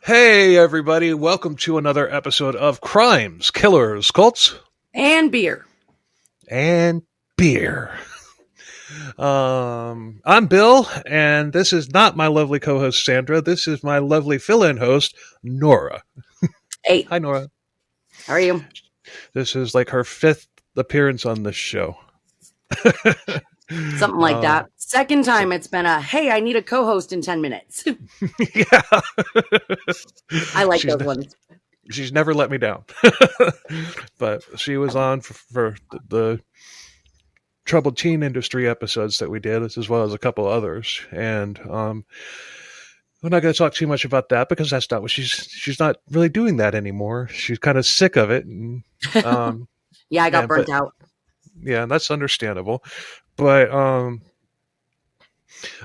Hey, everybody. Welcome to another episode of Crimes, Killers, Cults, and beer. and Beer. I'm Bill, and this is not my lovely co-host, Sandra. This is my lovely fill-in host, Nora. Hey. Hi, Nora. How are you? This is like her 5th appearance on this show. Something like that. Second time it's been hey, I need a co-host in 10 minutes. Yeah. I like those ones. She's never let me down. But she was on for the troubled teen industry episodes that we did, as well as a couple others. And we're not going to talk too much about that because that's not what she's not really doing that anymore. She's kind of sick of it. And, yeah, I got burnt out. Yeah, that's understandable. But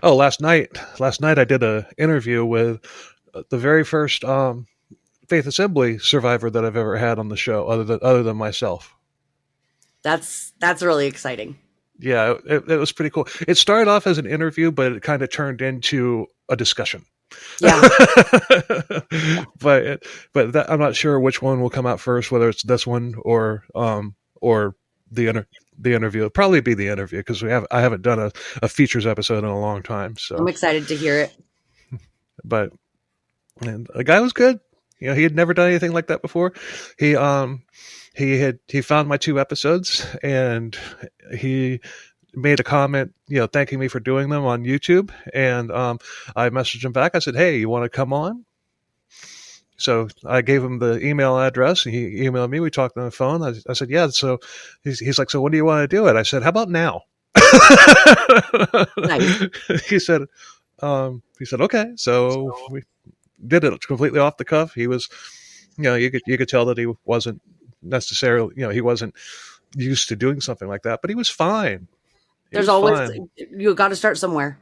last night I did an interview with the very first Faith Assembly survivor that I've ever had on the show, other than myself. That's really exciting. Yeah, it was pretty cool. It started off as an interview, but it kind of turned into a discussion. Yeah. but I'm not sure which one will come out first, whether it's this one or the interview. It'll probably be the interview because I haven't done a features episode in a long time. So I'm excited to hear it. But the guy was good. You know, he had never done anything like that before. He found my 2 episodes and he made a comment, thanking me for doing them on YouTube. And I messaged him back. I said, "Hey, you want to come on?" So I gave him the email address and he emailed me. We talked on the phone. I said, "Yeah." So he's like, "So when do you want to do it?" I said, "How about now?" Nice. He said, "Okay." So we did it completely off the cuff. He was, you could tell that he wasn't necessarily, he wasn't used to doing something like that, but he was fine. There's always, you got to start somewhere.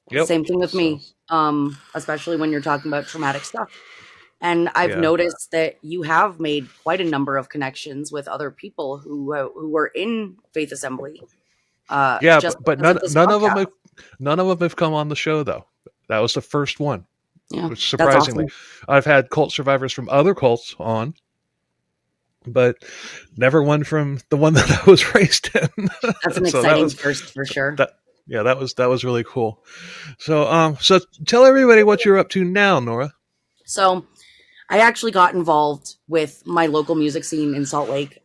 Yep. Same thing with me, especially when you're talking about traumatic stuff. And I've noticed that you have made quite a number of connections with other people who were in Faith Assembly. But none of them have come on the show though. That was the first one. Yeah, which surprisingly, awesome. I've had cult survivors from other cults on, but never one from the one that I was raised in. That's an exciting first for sure. That was really cool. So tell everybody what you're up to now, Nora. So I actually got involved with my local music scene in Salt Lake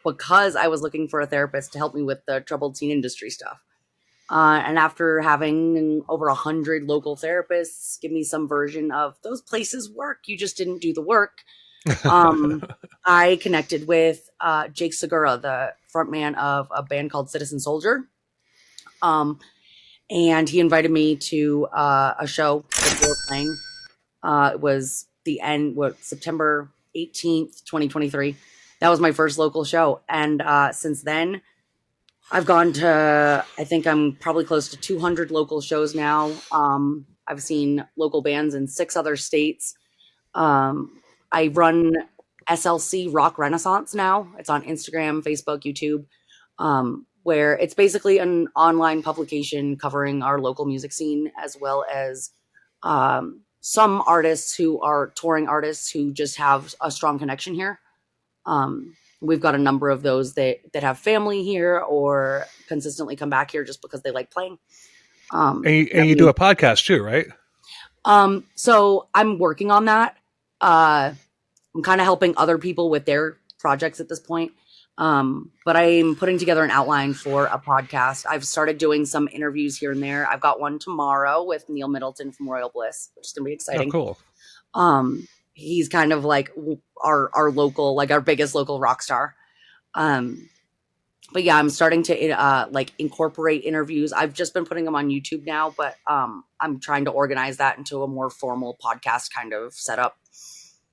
because I was looking for a therapist to help me with the troubled teen industry stuff. And after having over 100 local therapists give me some version of those places work, you just didn't do the work. I connected with Jake Segura, the frontman of a band called Citizen Soldier. And he invited me to a show that they were playing. It was September 18th, 2023. That was my first local show. And since then, I've gone to, I think I'm probably close to 200 local shows now. I've seen local bands in 6 other states. I run SLC Rock Renaissance now. It's on Instagram, Facebook, YouTube, where it's basically an online publication covering our local music scene, as well as some artists who are touring artists who just have a strong connection here. We've got a number of those that have family here or consistently come back here just because they like playing. And you do a podcast too, right? So I'm working on that. I'm kind of helping other people with their projects at this point. But I'm putting together an outline for a podcast. I've started doing some interviews here and there. I've got one tomorrow with Neil Middleton from Royal Bliss, which is going to be exciting. Oh, cool. He's kind of like our local, like our biggest local rock star. But yeah, I'm starting to incorporate interviews. I've just been putting them on YouTube now, but I'm trying to organize that into a more formal podcast kind of setup.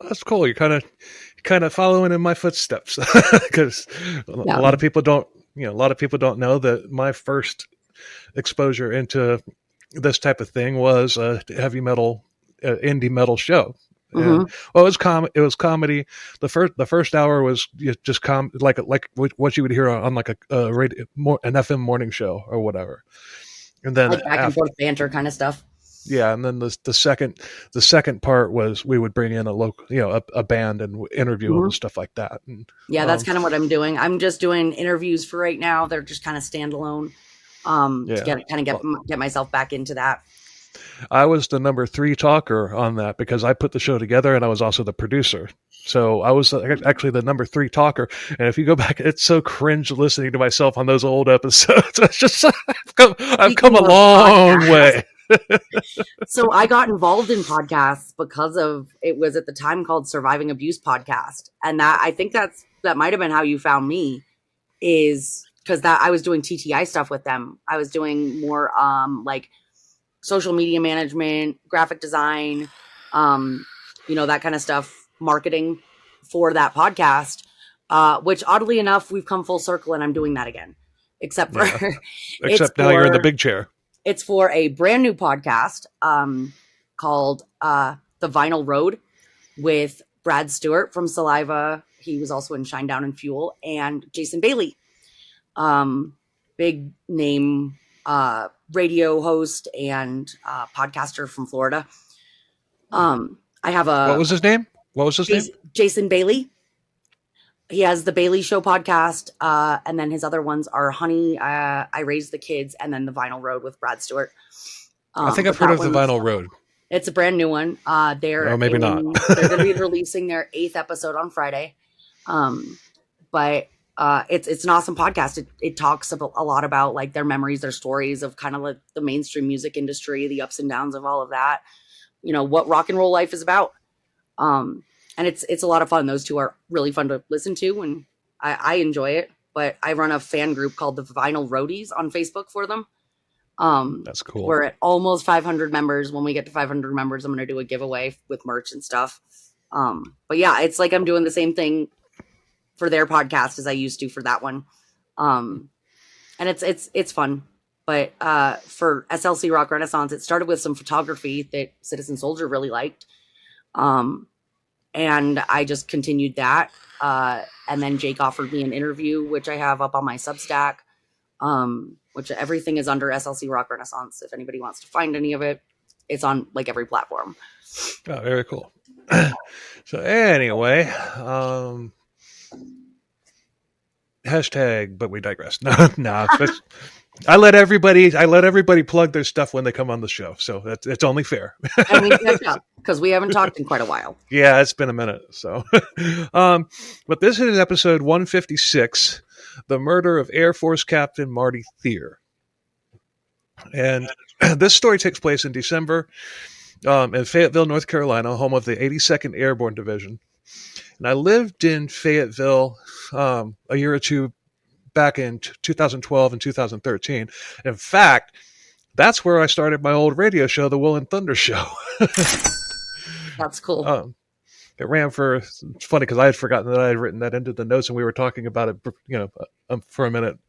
That's cool. You're kind of following in my footsteps because a lot of people don't know that my first exposure into this type of thing was a heavy metal, indie metal show. Mm-hmm. Well, it was comedy. The first hour was just like what you would hear on like a radio, an FM morning show or whatever, and then like back and forth banter kind of stuff. Yeah, and then the second part was we would bring in a local, a band and interview them and stuff like that. And, Yeah, that's kind of what I'm doing. I'm just doing interviews for right now. They're just kind of standalone. To get myself back into that. I was the number 3 talker on that because I put the show together and I was also the producer. So I was actually the number 3 talker. And if you go back, it's so cringe listening to myself on those old episodes. It's just I've come a long way. So I got involved in podcasts because it was at the time called Surviving Abuse Podcast. And I think that might have been how you found me, is because I was doing TTI stuff with them. I was doing more like social media management, graphic design, that kind of stuff, marketing for that podcast, which oddly enough, we've come full circle and I'm doing that again, except now you're in the big chair. It's for a brand new podcast called The Vinyl Road with Brad Stewart from Saliva. He was also in Shine Down and Fuel, and Jason Bailey, big name radio host and podcaster from Florida. I have what was his name? Jason Bailey. He has the Bailey Show podcast, and then his other ones are Honey, I Raised the Kids, and then The Vinyl Road with Brad Stewart. I think I've heard of The Vinyl Road. It's a brand new one. Maybe not. They're going to be releasing their 8th episode on Friday. But it's an awesome podcast. It talks a lot about like their memories, their stories of kind of like the mainstream music industry, the ups and downs of all of that. What rock and roll life is about. And it's a lot of fun. Those two are really fun to listen to, and I enjoy it. But I run a fan group called the Vinyl Roadies on Facebook for them. That's cool. We're at almost 500 members. When we get to 500 members, I'm going to do a giveaway with merch and stuff. But yeah, it's like I'm doing the same thing for their podcast as I used to for that one. And it's fun. But for SLC Rock Renaissance, it started with some photography that Citizen Soldier really liked. And I just continued that. And then Jake offered me an interview, which I have up on my Substack, which everything is under SLC Rock Renaissance. If anybody wants to find any of it, it's on like every platform. Oh, very cool. So anyway, hashtag, but we digress. No. I let everybody plug their stuff when they come on the show, so it's only fair. I mean, because we haven't talked in quite a while. Yeah, it's been a minute. So, but this is episode 156, "The Murder of Air Force Captain Marty Theer," and this story takes place in December in Fayetteville, North Carolina, home of the 82nd Airborne Division. And I lived in Fayetteville a year or two back in 2012 and 2013. In fact, that's where I started my old radio show, the Will and Thunder Show. That's cool. It ran it's funny because I had forgotten that I had written that into the notes and we were talking about it, for a minute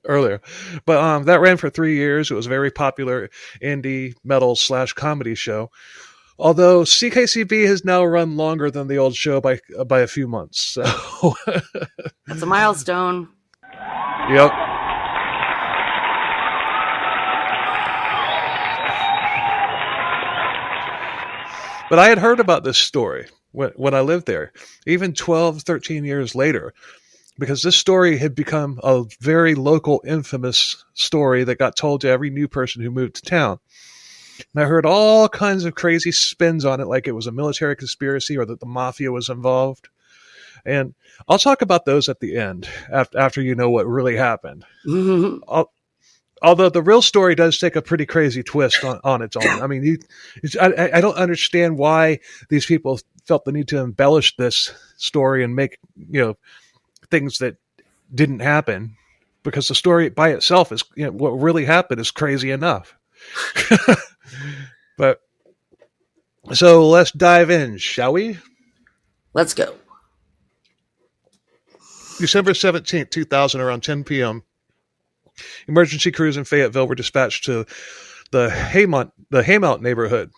earlier. But that ran for 3 years. It was a very popular indie metal / comedy show. Although CKCB has now run longer than the old show by a few months. So that's a milestone. Yep. But I had heard about this story when I lived there, even 12, 13 years later, because this story had become a very local, infamous story that got told to every new person who moved to town. And I heard all kinds of crazy spins on it, like it was a military conspiracy or that the mafia was involved. And I'll talk about those at the end, after you know what really happened. Mm-hmm. Although the real story does take a pretty crazy twist on its own. I mean, I don't understand why these people felt the need to embellish this story and make things that didn't happen, because the story by itself is what really happened is crazy enough. But so let's dive in, shall we? Let's go. December 17th, 2000, around 10 p.m. Emergency crews in Fayetteville were dispatched to the Haymount neighborhood.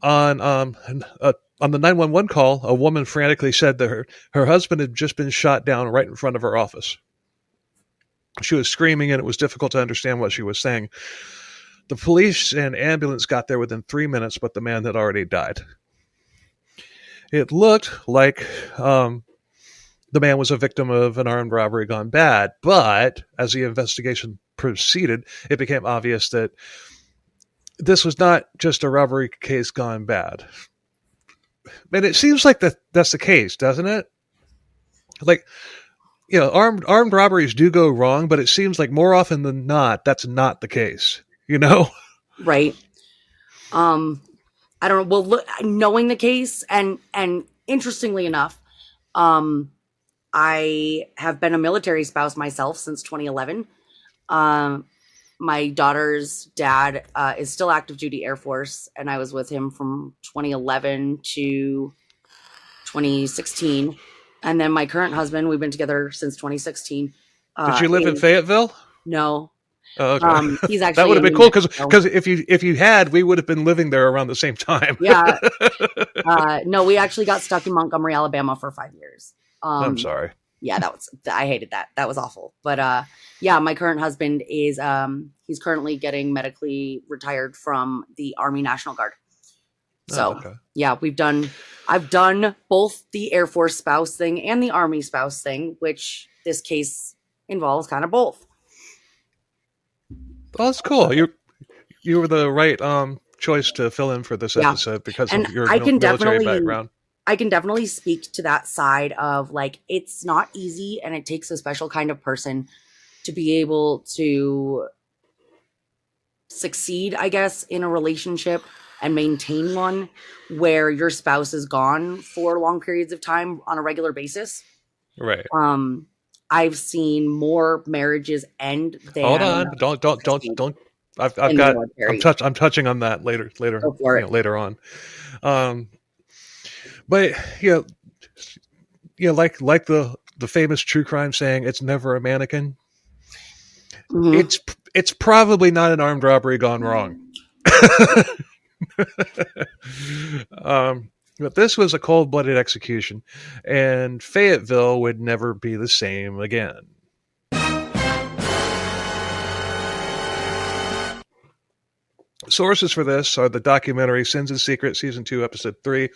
On the 911 call, a woman frantically said that her husband had just been shot down right in front of her office. She was screaming, and it was difficult to understand what she was saying. The police and ambulance got there within 3 minutes, but the man had already died. It looked like the man was a victim of an armed robbery gone bad, but as the investigation proceeded, it became obvious that this was not just a robbery case gone bad. And it seems like that's the case, doesn't it? Like, armed robberies do go wrong, but it seems like more often than not, that's not the case, Right. I don't know. Well, look, knowing the case and interestingly enough, I have been a military spouse myself since 2011. My daughter's dad is still active duty Air Force, and I was with him from 2011 to 2016. And then my current husband, we've been together since 2016. Did you live in Fayetteville? No. Oh, okay. He's actually that would have been cool because if you had, we would have been living there around the same time. Yeah. No, we actually got stuck in Montgomery, Alabama for 5 years. I'm sorry. Yeah, I hated that. That was awful. But yeah, my current husband is he's currently getting medically retired from the Army National Guard. So yeah, I've done both the Air Force spouse thing and the Army spouse thing, which this case involves kind of both. Oh, that's cool. You were the right choice to fill in for this episode because of your military background. I can definitely speak to that side of like, it's not easy and it takes a special kind of person to be able to succeed, I guess, in a relationship and maintain one where your spouse is gone for long periods of time on a regular basis. Right. I've seen more marriages end than. Hold on. Don't. I'm touching on that later on. But like the famous true crime saying, "It's never a mannequin." Mm-hmm. It's probably not an armed robbery gone wrong. But this was a cold-blooded execution, and Fayetteville would never be the same again. Sources for this are the documentary Sins and Secrets, Season 2, Episode 3,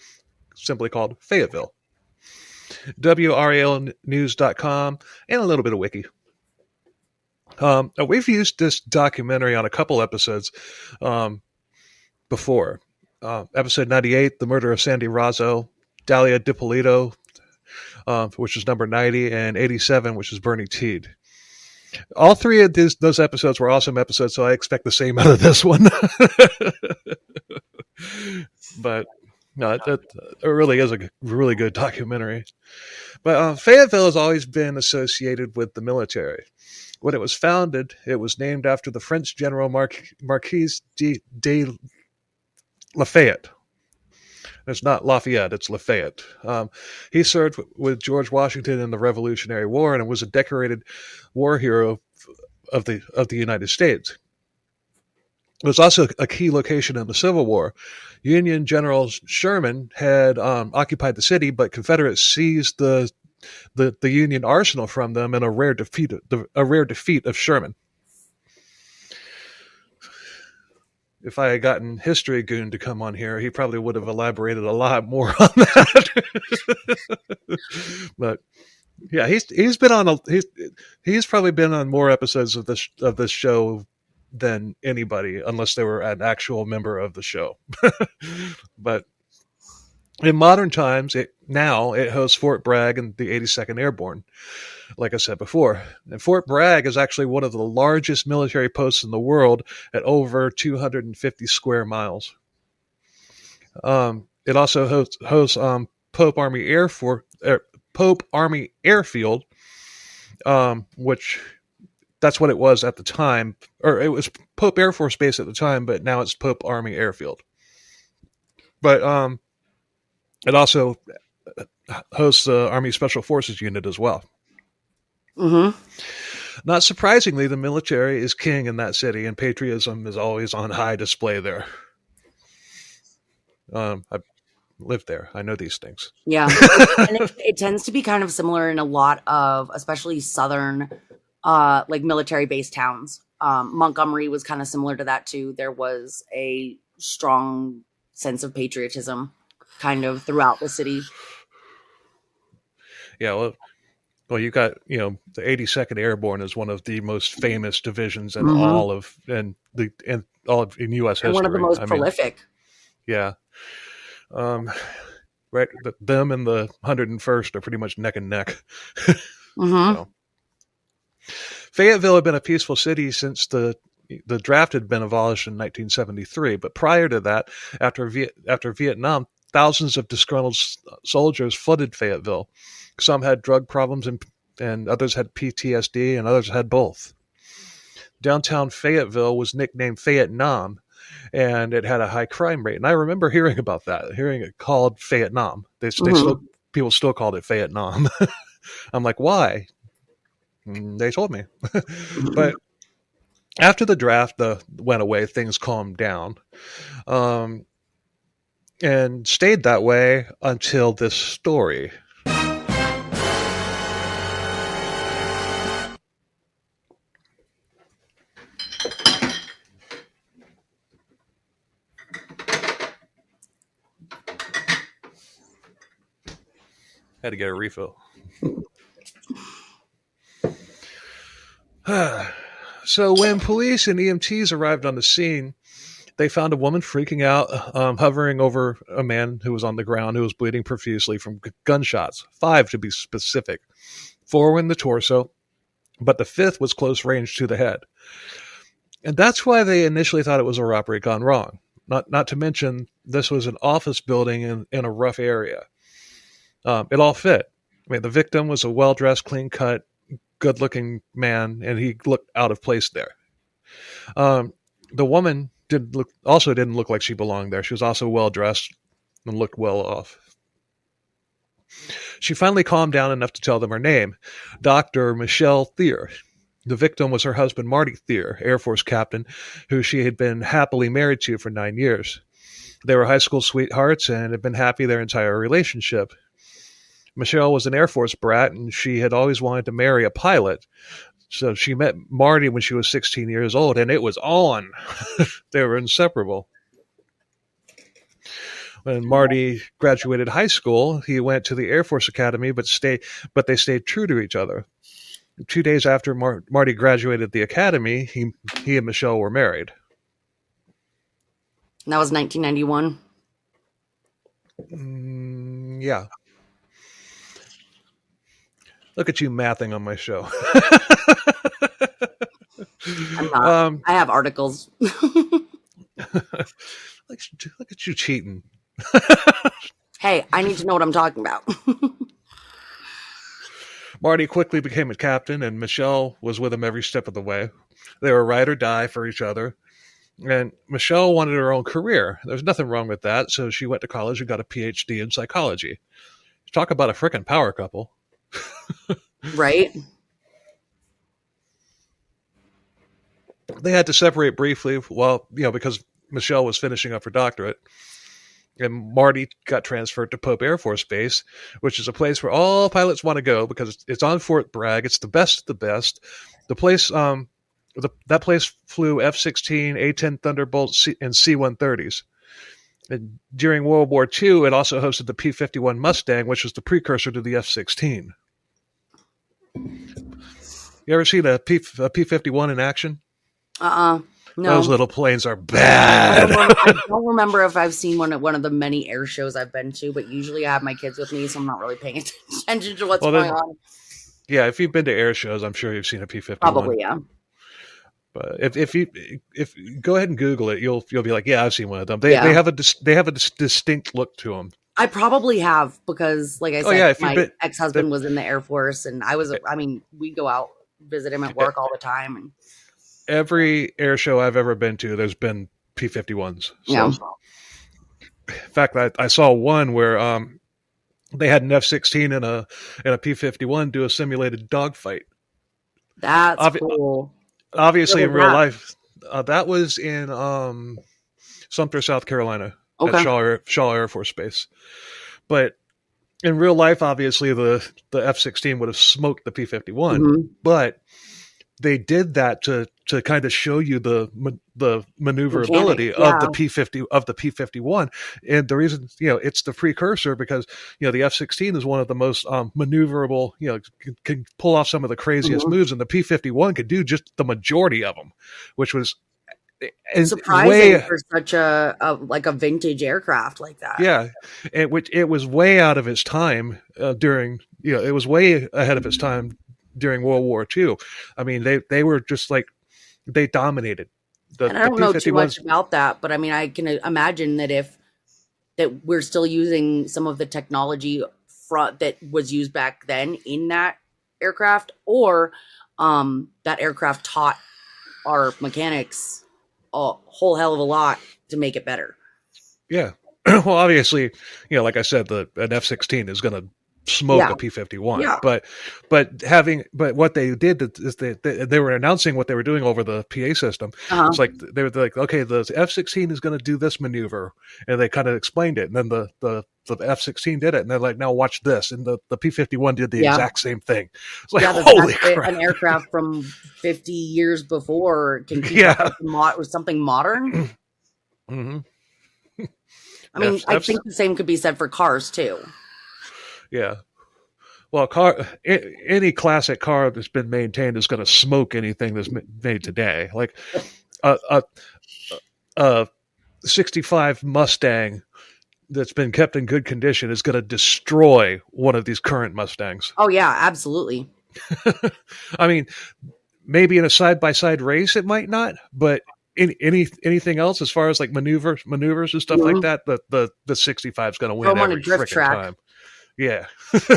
simply called Fayetteville, WRALnews.com, and a little bit of wiki. We've used this documentary on a couple episodes before. Episode 98, The Murder of Sandy Razzo, Dalia DiPolito, which is number 90, and 87, which is Bernie Teed. All three of those episodes were awesome episodes, so I expect the same out of this one. But no, it really is a really good documentary. But Fayetteville has always been associated with the military. When it was founded, it was named after the French General Marquis de Lafayette. It's not Lafayette, it's Lafayette. He served with George Washington in the Revolutionary War and was a decorated war hero of the United States. It was also a key location in the Civil War. Union General Sherman had occupied the city, but Confederates seized the Union arsenal from them in a rare defeat of Sherman. If I had gotten History Goon to come on here, he probably would have elaborated a lot more on that. But yeah, he's probably been on more episodes of this show than anybody, unless they were an actual member of the show. But in modern times, it hosts Fort Bragg and the 82nd Airborne, like I said before. And Fort Bragg is actually one of the largest military posts in the world at over 250 square miles. It also hosts Pope Army Airfield, which that's what it was at the time, or it was Pope Air Force Base at the time, but now it's Pope Army Airfield. But it also hosts the Army Special Forces Unit as well. Mm-hmm. Not surprisingly, the military is king in that city, and patriotism is always on high display there. I've lived there. I know these things. Yeah. And it tends to be kind of similar in a lot of, especially southern, like military-based towns. Montgomery was kind of similar to that too. There was a strong sense of patriotism kind of throughout the city. Yeah, well, you got, the 82nd Airborne is one of the most famous divisions in all of in U.S. history. And one of the most prolific. Yeah. Right. Them and the 101st are pretty much neck and neck. So. Fayetteville had been a peaceful city since the draft had been abolished in 1973. But prior to that, after Vietnam, thousands of disgruntled soldiers flooded Fayetteville. Some had drug problems and others had PTSD and others had both. Downtown Fayetteville was nicknamed Vietnam, and it had a high crime rate. And I remember hearing about that, hearing it called Vietnam. People still called it Vietnam. I'm like, why? They told me. But after the draft went away, things calmed down. And stayed that way until this story. Had to get a refill. So when police and EMTs arrived on the scene, they found a woman freaking out, hovering over a man who was on the ground who was bleeding profusely from gunshots. 5 to be specific. 4 in the torso, but the 5th was close range to the head. And that's why they initially thought it was a robbery gone wrong. Not to mention, this was an office building in a rough area. It all fit. I mean, the victim was a well-dressed, clean-cut, good-looking man, and he looked out of place there. The woman didn't look like she belonged there. She was also well-dressed and looked well off. She finally calmed down enough to tell them her name, Dr. Michelle Theer. The victim was her husband, Marty Theer, Air Force captain, who she had been happily married to for 9 years. They were high school sweethearts and had been happy their entire relationship. Michelle was an Air Force brat, and she had always wanted to marry a pilot. So she met Marty when she was 16 years old, and it was on. They were inseparable. When Marty graduated high school, he went to the Air Force Academy, but they stayed true to each other. 2 days after Marty graduated the academy, he and Michelle were married. And that was 1991? Yeah. Look at you mathing on my show. I'm not. I have articles. Look at you cheating. Hey, I need to know what I'm talking about. Marty quickly became a captain, and Michelle was with him every step of the way. They were ride or die for each other. And Michelle wanted her own career. There's nothing wrong with that, so she went to college and got a PhD in psychology. Talk about a frickin' power couple. Right? They had to separate briefly, because Michelle was finishing up her doctorate. And Marty got transferred to Pope Air Force Base, which is a place where all pilots want to go because it's on Fort Bragg. It's the best of the best. The place, that place flew F-16, A-10 Thunderbolts, and C-130s. And during World War II, it also hosted the P-51 Mustang, which was the precursor to the F-16. You ever seen a P-51 in action? No. Those little planes are bad. I don't remember if I've seen one of the many air shows I've been to, but usually I have my kids with me, so I'm not really paying attention to what's going on. Yeah, if you've been to air shows, I'm sure you've seen a P-51. Probably, yeah. But if you go ahead and Google it, you'll be like, yeah, I've seen one of them. They have a distinct look to them. I probably have because, like I said, my ex-husband was in the Air Force, and we'd go out visit him at work all the time. And every air show I've ever been to, there's been P-51s. Yeah. In fact, I saw one where they had an F-16 and a P-51 do a simulated dogfight. That's cool. Obviously, in real life, that was in Sumter, South Carolina, at Shaw Air Force Base. But in real life, obviously, the F-16 would have smoked the P-51. Mm-hmm. But they did that to kind of show you the maneuverability Mechanics, yeah. of the P-51, and the reason, it's the precursor because the F-16 is one of the most maneuverable, can pull off some of the craziest moves, and the P-51 could do just the majority of them, which was surprising for such a vintage aircraft like that. Yeah, it was way out of its time during it was way ahead of its time during World War II. I mean, they were just like, they dominated. And I don't know too much about that, but I mean, I can imagine that that we're still using some of the technology that was used back then in that aircraft, or that aircraft taught our mechanics a whole hell of a lot to make it better. Yeah. Well, obviously, like I said, an F-16 is going to smoke a P-51. Yeah. But what they did is they were announcing what they were doing over the PA system. It's like they were like, okay, the F-16 is going to do this maneuver, and they kind of explained it, and then the F-16 did it, and they're like, now watch this, and the P-51 did the exact same thing. It's like, holy crap! An aircraft from 50 years before can keep with something modern. Mm-hmm. I mean, I think the same could be said for cars too. Yeah. Well, any classic car that's been maintained is going to smoke anything that's made today. Like a 65 Mustang that's been kept in good condition is going to destroy one of these current Mustangs. Oh yeah, absolutely. I mean, maybe in a side-by-side race it might not, but anything else as far as like maneuvers and stuff like that, the 65 is going to win every freaking time. Yeah.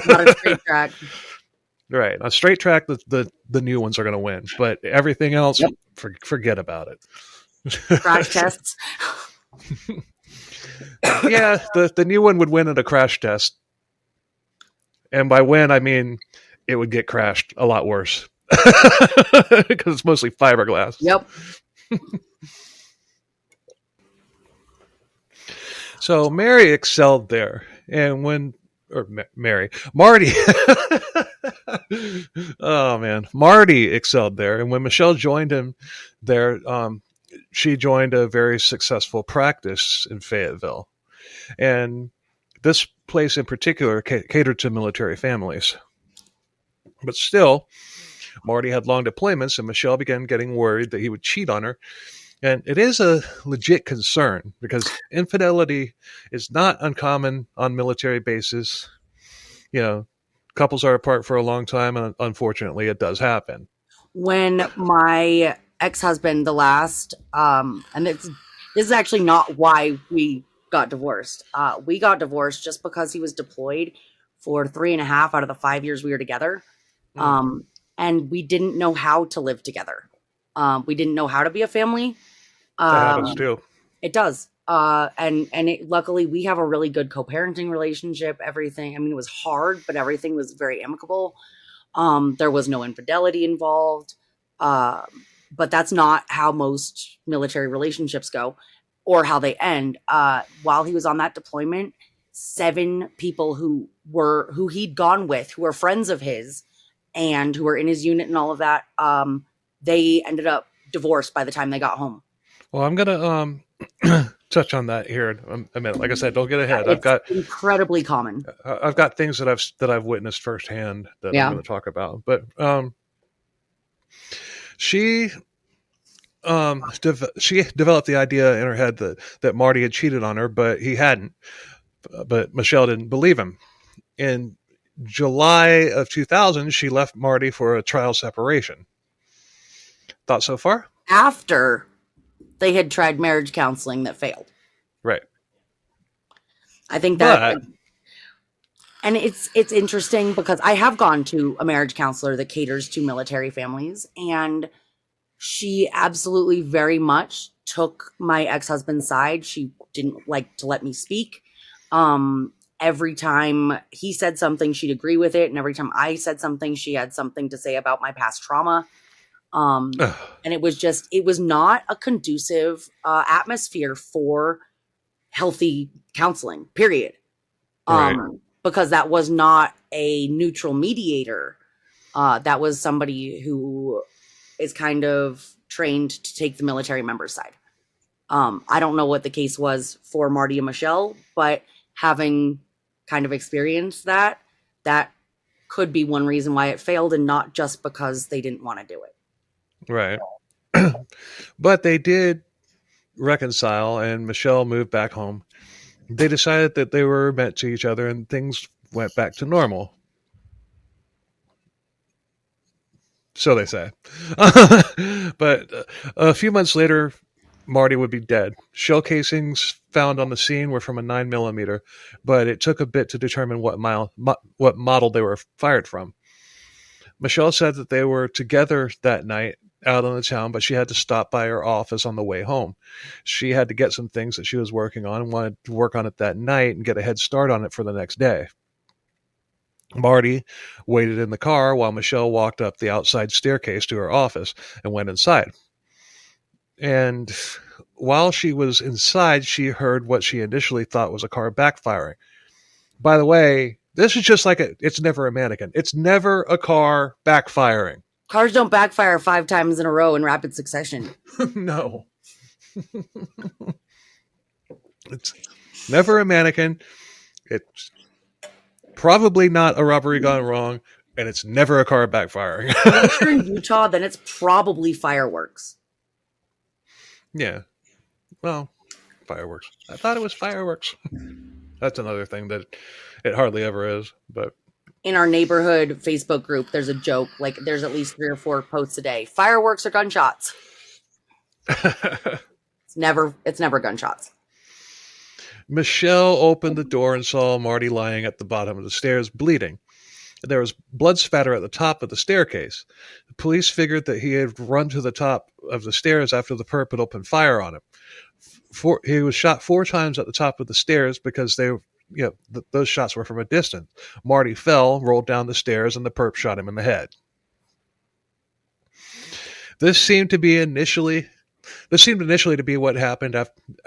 Not a straight track. Right. On a straight track, the new ones are going to win, but everything else, forget about it. Crash tests. Yeah, the new one would win at a crash test. And by win, I mean it would get crashed a lot worse. Because it's mostly fiberglass. Yep. So Mary excelled there. And Marty. Oh man, Marty excelled there. And when Michelle joined him there, she joined a very successful practice in Fayetteville. And this place in particular catered to military families. But still, Marty had long deployments, and Michelle began getting worried that he would cheat on her. And it is a legit concern because infidelity is not uncommon on military bases. Couples are apart for a long time, and unfortunately, it does happen. When my ex-husband, the last, and this is actually not why we got divorced. We got divorced just because he was deployed for 3.5 out of the 5 years we were together. And we didn't know how to live together. We didn't know how to be a family. That happens too. It does. Luckily we have a really good co-parenting relationship. Everything, I mean, it was hard, but everything was very amicable. There was no infidelity involved. But that's not how most military relationships go or how they end. While he was on that deployment, 7 people who he'd gone with, who were friends of his and who were in his unit and all of that, they ended up divorced by the time they got home. Well, I'm going to touch on that here in a minute. Like I said, don't get ahead. It's incredibly common. I've got things that I've witnessed firsthand that I'm going to talk about. But she developed the idea in her head that Marty had cheated on her, but he hadn't. But Michelle didn't believe him. In July of 2000, she left Marty for a trial separation. Thoughts so far? After they had tried marriage counseling that failed. Right. I think that... And it's interesting because I have gone to a marriage counselor that caters to military families, and she absolutely very much took my ex-husband's side. She didn't like to let me speak. Every time he said something, she'd agree with it. And every time I said something, she had something to say about my past trauma. And it was not a conducive atmosphere for healthy counseling, period. Right. Because that was not a neutral mediator. That was somebody who is kind of trained to take the military member's side. I don't know what the case was for Marty and Michelle, but having kind of experienced that could be one reason why it failed, and not just because they didn't want to do it. Right. But they did reconcile, and Michelle moved back home. They decided that they were meant to each other, and things went back to normal. So they say. But a few months later, Marty would be dead. Shell casings found on the scene were from a 9mm, but it took a bit to determine what model they were fired from. Michelle said that they were together that night out on the town, but she had to stop by her office on the way home. She had to get some things that she was working on and wanted to work on it that night and get a head start on it for the next day. Marty waited in the car while Michelle walked up the outside staircase to her office and went inside. And while she was inside, she heard what she initially thought was a car backfiring. By the way, this is just like it's never a mannequin. It's never a car backfiring. Cars don't backfire 5 times in a row in rapid succession. No. It's never a mannequin. It's probably not a robbery gone wrong, and it's never a car backfiring. If you're in Utah, then it's probably fireworks. Yeah. Well, fireworks. I thought it was fireworks. That's another thing that it hardly ever is, but in our neighborhood Facebook group, there's a joke. Like, there's at least 3 or 4 posts a day. Fireworks or gunshots? It's never gunshots. Michelle opened the door and saw Marty lying at the bottom of the stairs, bleeding. There was blood spatter at the top of the staircase. The police figured that he had run to the top of the stairs after the perp had opened fire on him. He was shot 4 times at the top of the stairs because those shots were from a distance. Marty fell, rolled down the stairs, and the perp shot him in the head. This seemed initially to be what happened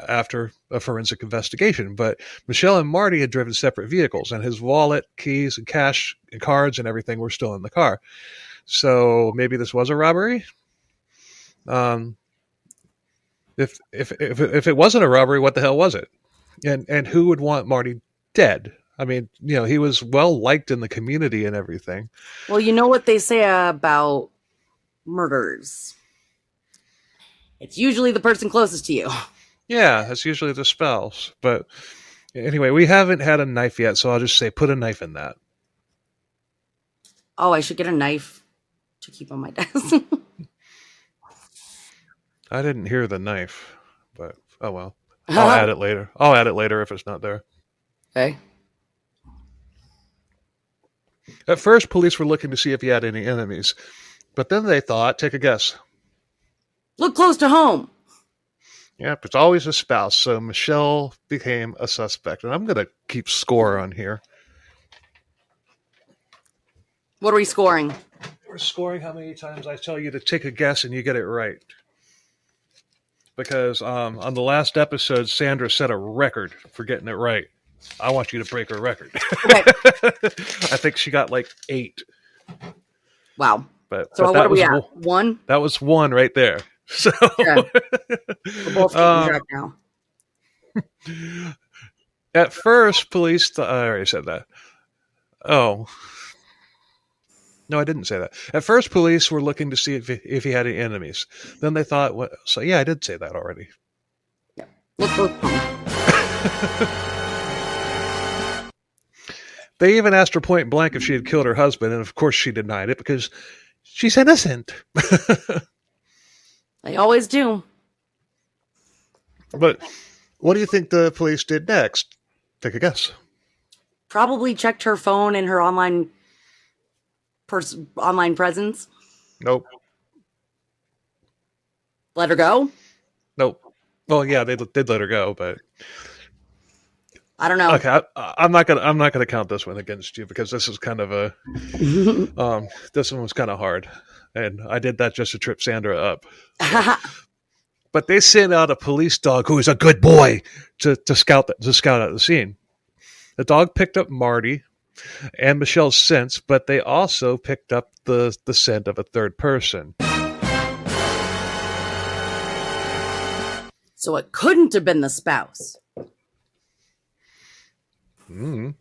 after a forensic investigation, but Michelle and Marty had driven separate vehicles, and his wallet, keys, and cash and cards and everything were still in the car. So maybe this was a robbery. If it wasn't a robbery, what the hell was it? And who would want Marty dead? I mean, he was well liked in the community and everything. Well, you know what they say about murders. It's usually the person closest to you. Yeah, that's usually the spouse. But anyway, we haven't had a knife yet, so I'll just say put a knife in that. Oh, I should get a knife to keep on my desk. I didn't hear the knife, but oh well. I'll add it later. I'll add it later if it's not there. Okay. At first, police were looking to see if he had any enemies, but then they thought, take a guess. Look close to home. Yep, it's always a spouse, so Michelle became a suspect. And I'm going to keep score on here. What are we scoring? We're scoring how many times I tell you to take a guess and you get it right. Because on the last episode, Sandra set a record for getting it right. I want you to break her record. Okay. I think she got like 8. Wow. So what are we at? 1? That was 1 right there. So yeah. We're both taking track now. At first, police I already said that. Oh. No, I didn't say that. At first, police were looking to see if he had any enemies. Then they thought, so yeah, I did say that already. Yeah. Look. They even asked her point blank if she had killed her husband, and of course she denied it because she's innocent. They always do. But what do you think the police did next? Take a guess. Probably checked her phone and her online presence. Nope. Let her go? Nope. Well, yeah, they did let her go, but I don't know. Okay, I'm not gonna count this one against you because this is kind of a this one was kind of hard, and I did that just to trip Sandra up. But they sent out a police dog who is a good boy to scout out the scene. The dog picked up Marty and Michelle's scents, but they also picked up the scent of a third person. So it couldn't have been the spouse. Mm.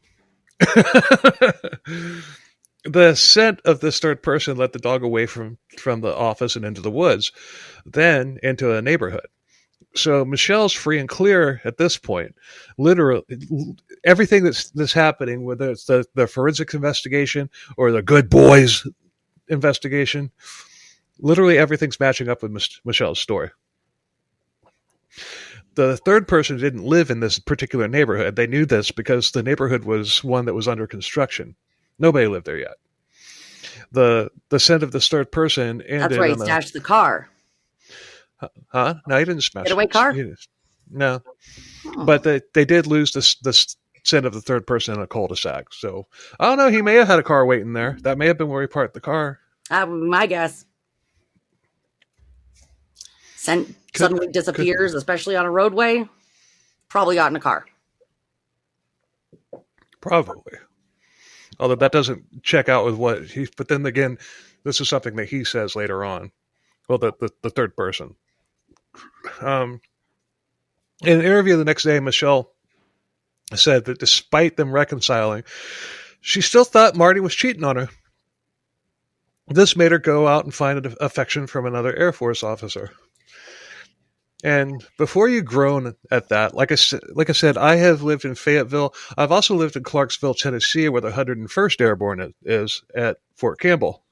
The scent of this third person led the dog away from the office and into the woods, then into a neighborhood. So Michelle's free and clear at this point. Literally, everything that's happening, whether it's the forensic investigation or the good boys investigation, literally everything's matching up with Michelle's story. The third person didn't live in this particular neighborhood. They knew this because the neighborhood was one that was under construction. Nobody lived there yet. The scent of this third person ended. That's where he stashed the car. Huh? No, he didn't smash Getaway car? No. But they did lose the scent of the third person in a cul-de-sac. So, I don't know. He may have had a car waiting there. That may have been where he parked the car. That would be my guess. Scent suddenly disappears, especially on a roadway. Probably got in a car. Probably. Although that doesn't check out with what he... But then again, this is something that he says later on. Well, the third person. In an interview the next day, Michelle said that despite them reconciling, she still thought Marty was cheating on her. This made her go out and find affection from another Air Force officer. And before you groan at that, like I said, I have lived in Fayetteville. I've also lived in Clarksville, Tennessee, where the 101st Airborne is at Fort Campbell.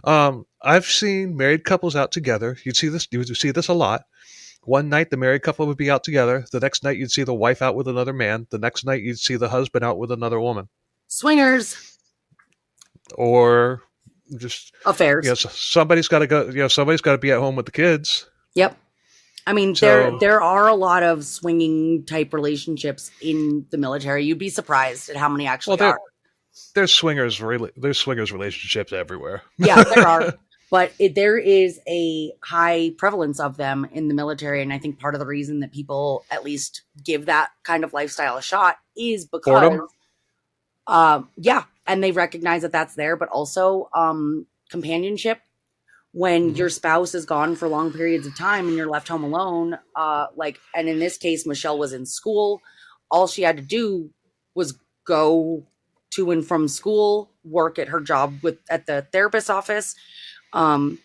I've seen married couples out together. You would see this a lot. One night the married couple would be out together. The next night you'd see the wife out with another man. The next night you'd see the husband out with another woman. Swingers. Or just affairs. Somebody's got to go. Somebody's got to be at home with the kids. Yep. I mean, there are a lot of swinging type relationships in the military. You'd be surprised at how many actually are. There's swingers relationships everywhere. Yeah, there are. But there is a high prevalence of them in the military. And I think part of the reason that people at least give that kind of lifestyle a shot is because, and they recognize that that's there, but also companionship. When your spouse is gone for long periods of time and you're left home alone, and in this case, Michelle was in school. All she had to do was go to and from school, work at her job at the therapist's office. And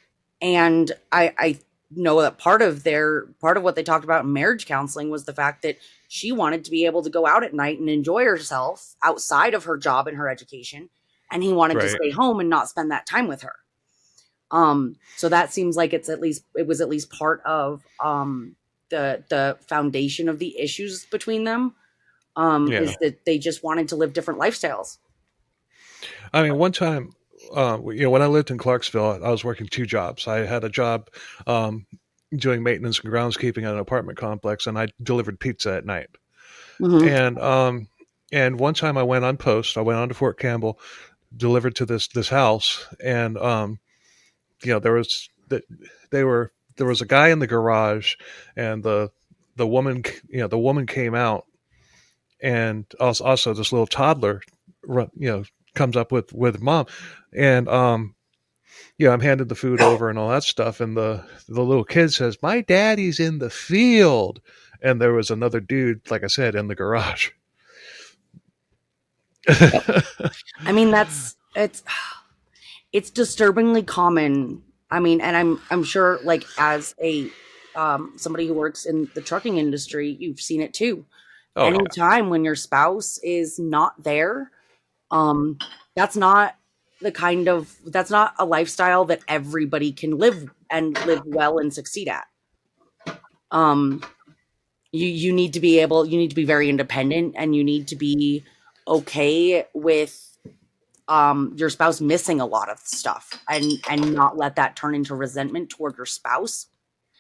I know that part of what they talked about in marriage counseling was the fact that she wanted to be able to go out at night and enjoy herself outside of her job and her education. And he wanted to stay home and not spend that time with her. So that seems like it was at least part of, the foundation of the issues between them, is that they just wanted to live different lifestyles. I mean, one time, when I lived in Clarksville, I was working two jobs. I had a job, doing maintenance and groundskeeping at an apartment complex, and I delivered pizza at night. Mm-hmm. And one time I went on post, I went on to Fort Campbell, delivered to this house, and, there was a guy in the garage, and the woman came out, and also this little toddler, comes up with mom, and I'm handed the food over and all that stuff, and the little kid says, "My daddy's in the field," and there was another dude, like I said, in the garage. I mean, it's disturbingly common. I mean, and I'm sure, like, as a somebody who works in the trucking industry, you've seen it too. Anytime when your spouse is not there, that's not a lifestyle that everybody can live well and succeed at. You need to be very independent, and you need to be okay with your spouse missing a lot of stuff, and not let that turn into resentment toward your spouse.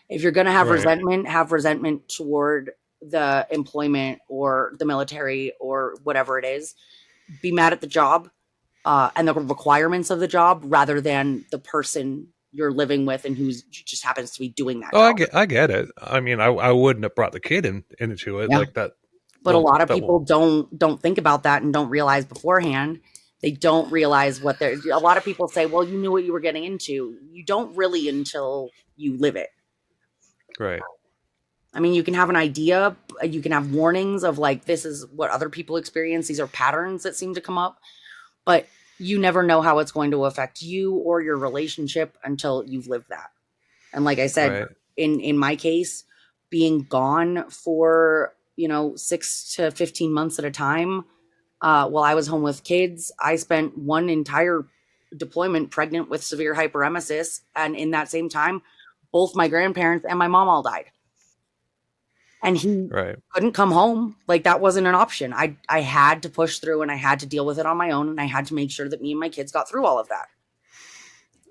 If you're going to have resentment toward the employment or the military or whatever it is. Be mad at the job and the requirements of the job rather than the person you're living with and who just happens to be doing that. Oh, job. I get it. I mean, I wouldn't have brought the kid into it like that. But a lot of people don't think about that and don't realize beforehand. They don't realize a lot of people say, well, you knew what you were getting into. You don't really until you live it. Right. I mean, you can have an idea, you can have warnings of like, this is what other people experience. These are patterns that seem to come up, but you never know how it's going to affect you or your relationship until you've lived that. And like I said, Right. in my case, being gone for, 6 to 15 months at a time, while I was home with kids, I spent one entire deployment pregnant with severe hyperemesis. And in that same time, both my grandparents and my mom all died. And he Right. couldn't come home. Like, that wasn't an option. I had to push through, and I had to deal with it on my own. And I had to make sure that me and my kids got through all of that.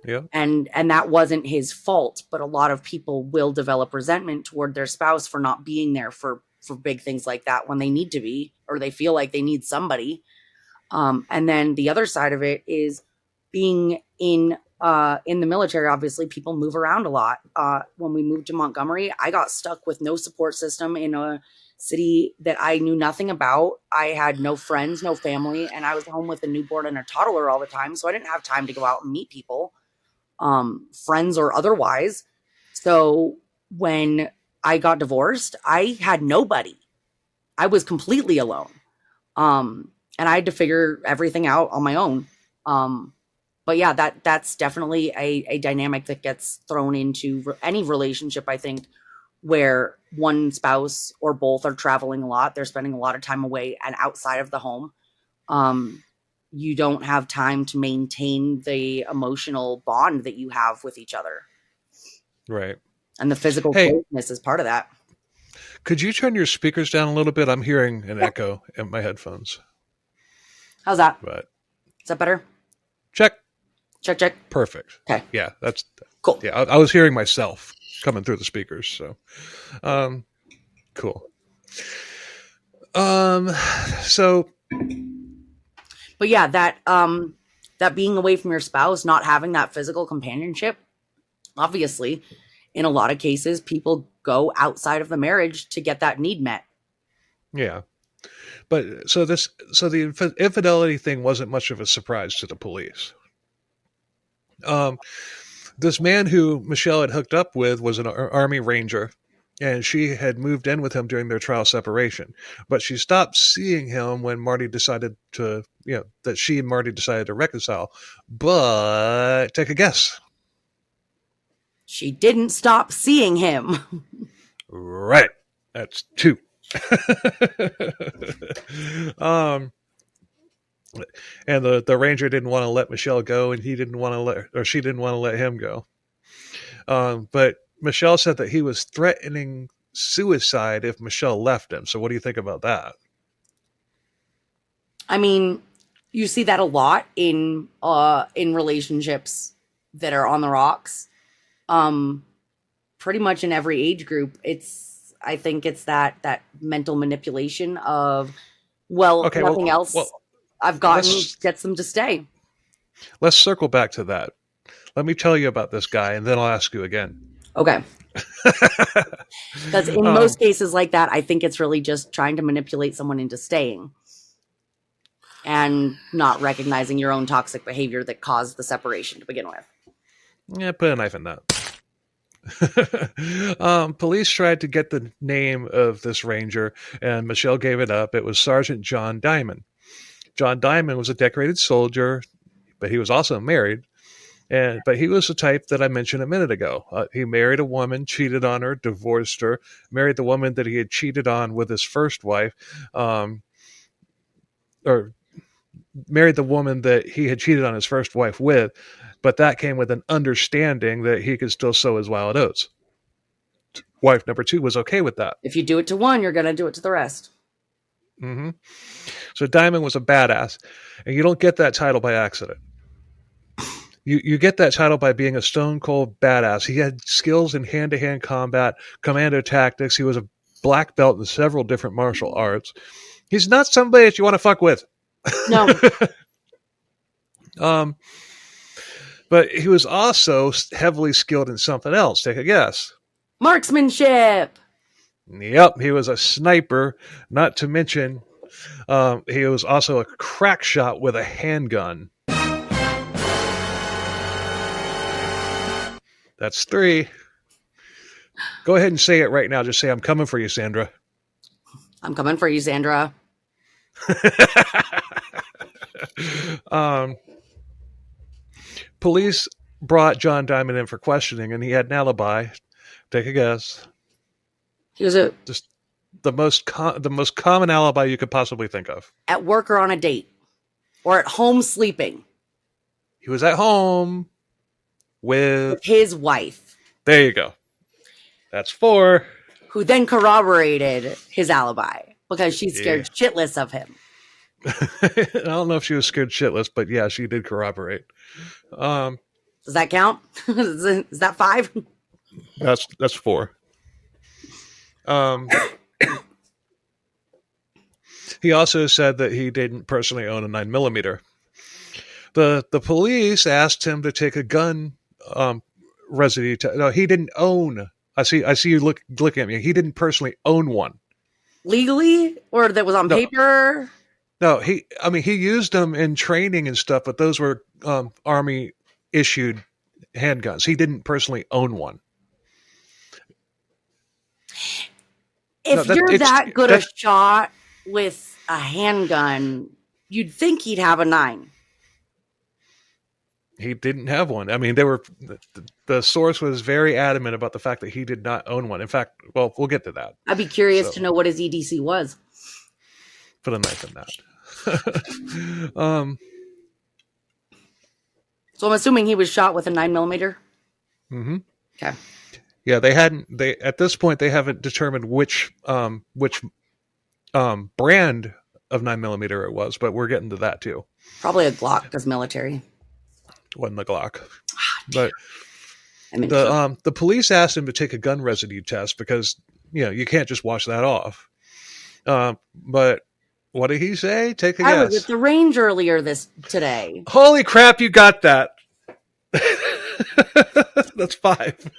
Yeah. And that wasn't his fault, but a lot of people will develop resentment toward their spouse for not being there for big things like that when they need to be, or they feel like they need somebody. And then the other side of it is being in the military. Obviously, people move around a lot. When we moved to Montgomery, I got stuck with no support system in a city that I knew nothing about. I had no friends, no family, and I was home with a newborn and a toddler all the time. So I didn't have time to go out and meet people, friends or otherwise. So when I got divorced, I had nobody. I was completely alone. And I had to figure everything out on my own. But yeah, that's definitely a dynamic that gets thrown into any relationship, I think, where one spouse or both are traveling a lot. They're spending a lot of time away and outside of the home. You don't have time to maintain the emotional bond that you have with each other. Right. And the physical closeness is part of that. Could you turn your speakers down a little bit? I'm hearing an echo in my headphones. How's that? But Is that better? check. Check. Perfect. Okay. Yeah, that's Cool. Yeah, I was hearing myself coming through the speakers. So, cool. So, but yeah, that being away from your spouse, not having that physical companionship, obviously, in a lot of cases, people go outside of the marriage to get that need met. yeah. But so the infidelity thing wasn't much of a surprise to the police. This man who Michelle had hooked up with was an Army Ranger, and she had moved in with him during their trial separation. But she stopped seeing him when Marty decided to, that she and Marty decided to reconcile. But take a guess. She didn't stop seeing him. Right. That's 2. And the Ranger didn't want to let Michelle go, and she didn't want to let him go. But Michelle said that he was threatening suicide if Michelle left him. So what do you think about that? I mean, you see that a lot in relationships that are on the rocks. Pretty much in every age group. I think it's that mental manipulation of, nothing else I've gotten gets them to stay. Let's circle back to that. Let me tell you about this guy, and then I'll ask you again. Okay. Because in most cases like that, I think it's really just trying to manipulate someone into staying and not recognizing your own toxic behavior that caused the separation to begin with. Yeah, put a knife in that. Police tried to get the name of this ranger, and Michelle gave it up. It was Sergeant John Diamond. John Diamond was a decorated soldier, but he was also married. But he was the type that I mentioned a minute ago. He married a woman, cheated on her, divorced her, married the woman that he had cheated on with his first wife, or married the woman that he had cheated on his first wife with, but that came with an understanding that he could still sow his wild oats. Wife number 2 was okay with that. If you do it to one, you're going to do it to the rest. Mm-hmm. So Diamond was a badass, and you don't get that title by accident. You get that title by being a stone cold badass. He had skills in hand-to-hand combat, commando tactics. He was a black belt in several different martial arts. He's not somebody that you want to fuck with. No. But he was also heavily skilled in something else. Take a guess. Marksmanship. Yep, he was a sniper. Not to mention, he was also a crack shot with a handgun. That's 3. Go ahead and say it right now. Just say, I'm coming for you, Sandra. I'm coming for you, Sandra. Police brought John Diamond in for questioning, and he had an alibi. Take a guess. He was Just the most common alibi you could possibly think of. at work or on a date or at home sleeping He was at home with... his wife. There you go. That's 4. Who then corroborated his alibi because she's scared shitless of him. I don't know if she was scared shitless, but yeah, she did corroborate. Does that count? Is that 5? That's 4. He also said that he didn't personally own a 9mm. The police asked him to take a gun residue test. No, he didn't own. I see you looking at me. He didn't personally own one. Legally? Or that was on paper? No, he used them in training and stuff, but those were Army issued handguns. He didn't personally own one. If you're that good a shot with a handgun, you'd think he'd have a 9. He didn't have one. I mean, the source was very adamant about the fact that he did not own one. In fact, well, we'll get to that. I'd be curious to know what his EDC was. Put a knife in that. So I'm assuming he was shot with a 9mm? Mm-hmm. Okay. Yeah, at this point they haven't determined which brand of 9mm it was, but we're getting to that too. Probably a Glock because military. Wasn't the Glock. But the police asked him to take a gun residue test because you can't just wash that off. But what did he say? Take a guess. I was at the range earlier today. Holy crap, you got that. That's 5.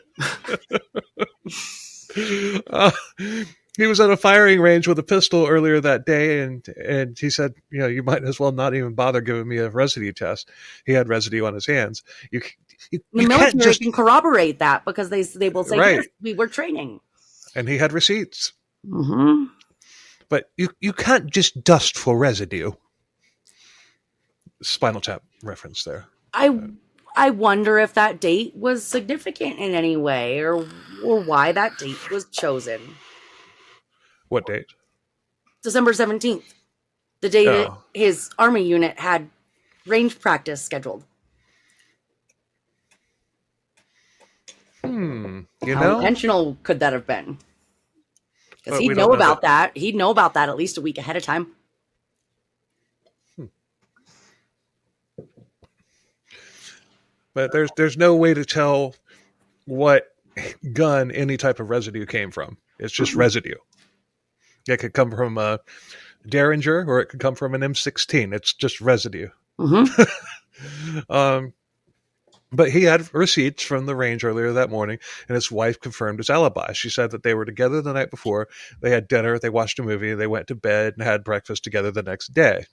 He was at a firing range with a pistol earlier that day, and he said, you might as well not even bother giving me a residue test. He had residue on his hands. The military can corroborate that because they will say, yes, we were training. And he had receipts. Mm-hmm. But you can't just dust for residue. Spinal Tap reference there. I wonder if that date was significant in any way or why that date was chosen. What date? December 17th. The day that his Army unit had range practice scheduled. How intentional could that have been? Because he'd know about that. He'd know about that at least a week ahead of time. But there's no way to tell what gun any type of residue came from. It's just residue. It could come from a Derringer or it could come from an M16. It's just residue. Mm-hmm. But he had receipts from the range earlier that morning, and his wife confirmed his alibi. She said that they were together the night before. They had dinner, they watched a movie, they went to bed, and had breakfast together the next day.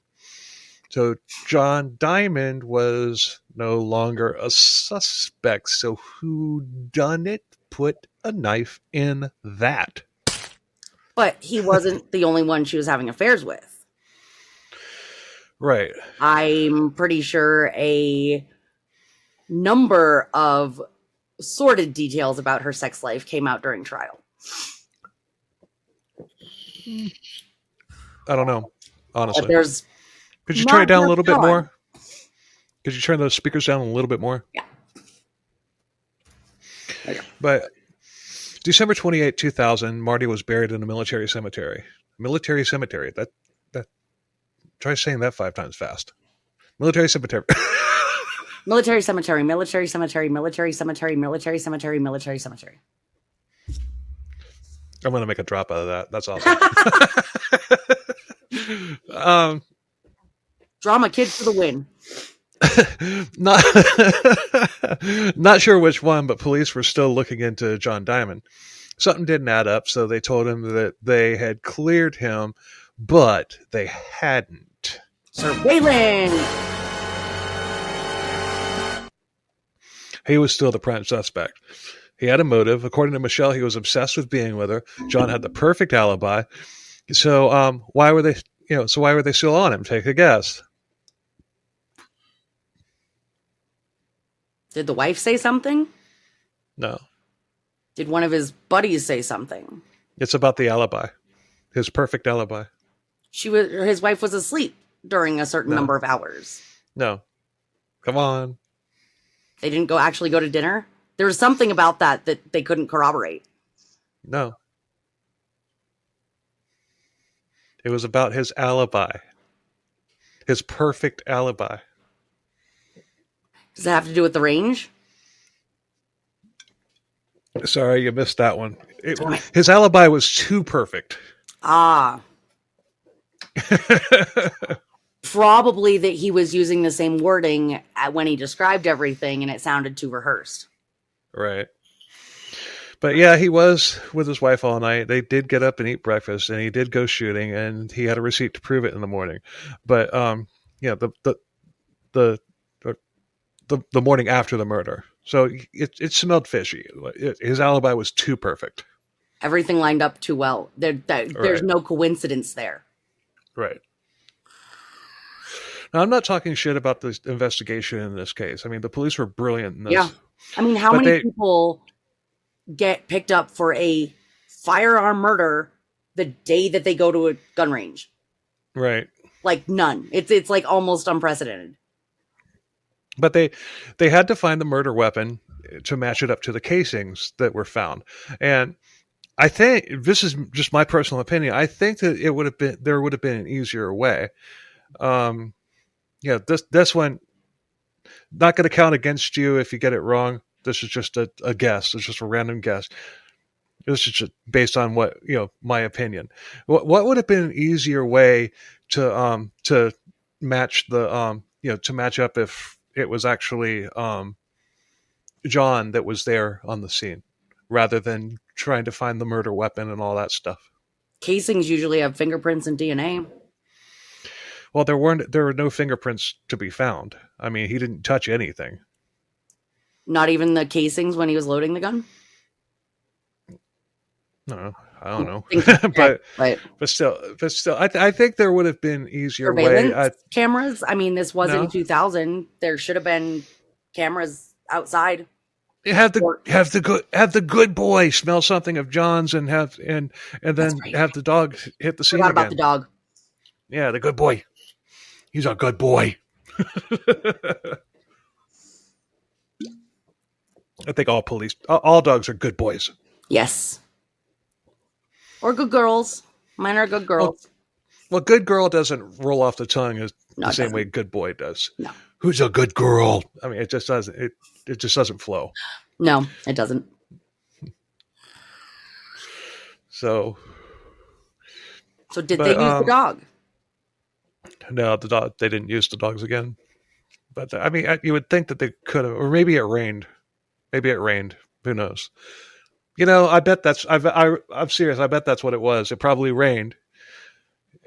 So John Diamond was no longer a suspect. So who done it? Put a knife in that. But he wasn't the only one she was having affairs with. Right. I'm pretty sure a number of sordid details about her sex life came out during trial. I don't know, honestly. But could you turn it down a little bit more? Could you turn those speakers down a little bit more? Yeah. Okay. But December 28, 2000, Marty was buried in a military cemetery. Military cemetery. That try saying that 5 times fast. Military cemetery. Military cemetery, military cemetery, military cemetery, military cemetery, military cemetery. I'm going to make a drop out of that. That's awesome. Drama kid for the win. Not sure which one, but police were still looking into John Diamond. Something didn't add up, so they told him that they had cleared him, but they hadn't. Surveillance! He was still the prime suspect. He had a motive. According to Michelle, he was obsessed with being with her. John had the perfect alibi. So why were they? So why were they still on him? Take a guess. Did the wife say something? No. Did one of his buddies say something? It's about the alibi. His perfect alibi. His wife was asleep during a certain number of hours. No. Come on. They didn't actually go to dinner? There was something about that they couldn't corroborate. No. It was about his alibi. His perfect alibi. Does it have to do with the range? Sorry, you missed that one. His alibi was too perfect. Ah. Probably that he was using the same wording when he described everything and it sounded too rehearsed. Right. But yeah, he was with his wife all night. They did get up and eat breakfast, and he did go shooting, and he had a receipt to prove it in the morning. But the morning after the murder. So it smelled fishy. His alibi was too perfect. Everything lined up too well. There's no coincidence there. Right. Now, I'm not talking shit about the investigation in this case. I mean, the police were brilliant in this. Yeah. I mean, how many people get picked up for a firearm murder the day that they go to a gun range? Right. Like none. It's like almost unprecedented. But they had to find the murder weapon to match it up to the casings that were found. And I think, this is just my personal opinion, I think that there would have been an easier way. This one, not going to count against you if you get it wrong. This is just a guess. It's just a random guess. This is just based on what, my opinion. What would have been an easier way to match the, to match up if it was actually John that was there on the scene, rather than trying to find the murder weapon and all that stuff. Casings usually have fingerprints and DNA. Well, there were no fingerprints to be found. I mean, he didn't touch anything. Not even the casings when he was loading the gun? No, I don't know. but still, I think there would have been easier way. Cameras. I mean, this wasn't 2000. There should have been cameras outside. Have the good boy smell something of John's and then have the dog hit the scene again. About the dog. Yeah, the good boy. He's a good boy. I think all dogs are good boys. Yes. Or good girls. Mine are good girls. Well, good girl doesn't roll off the tongue the same way good boy does. No. Who's a good girl? I mean, it just doesn't. It just doesn't flow. No, it doesn't. So did they use the dog? No, the dog. They didn't use the dogs again. But I mean, you would think that they could have, or maybe it rained. Who knows? I bet that's. I'm serious. I bet that's what it was. It probably rained,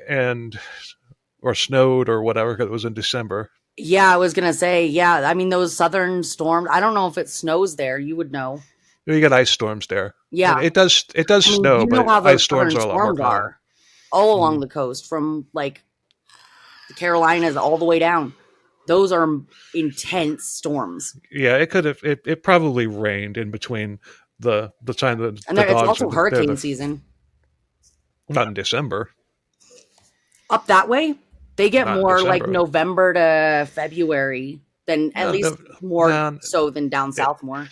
or snowed or whatever, because it was in December. Yeah, I was gonna say. Yeah, I mean those southern storms. I don't know if it snows there. You would know. You get ice storms there. Yeah, and it does. It does snow, but ice storms are a lot more common. All along the coast, from like the Carolinas all the way down. Those are intense storms. Yeah, it could have. It probably rained in between the time that and it's also hurricane season. Not in December. Up that way, they get more like November to February than at least more so than down south more.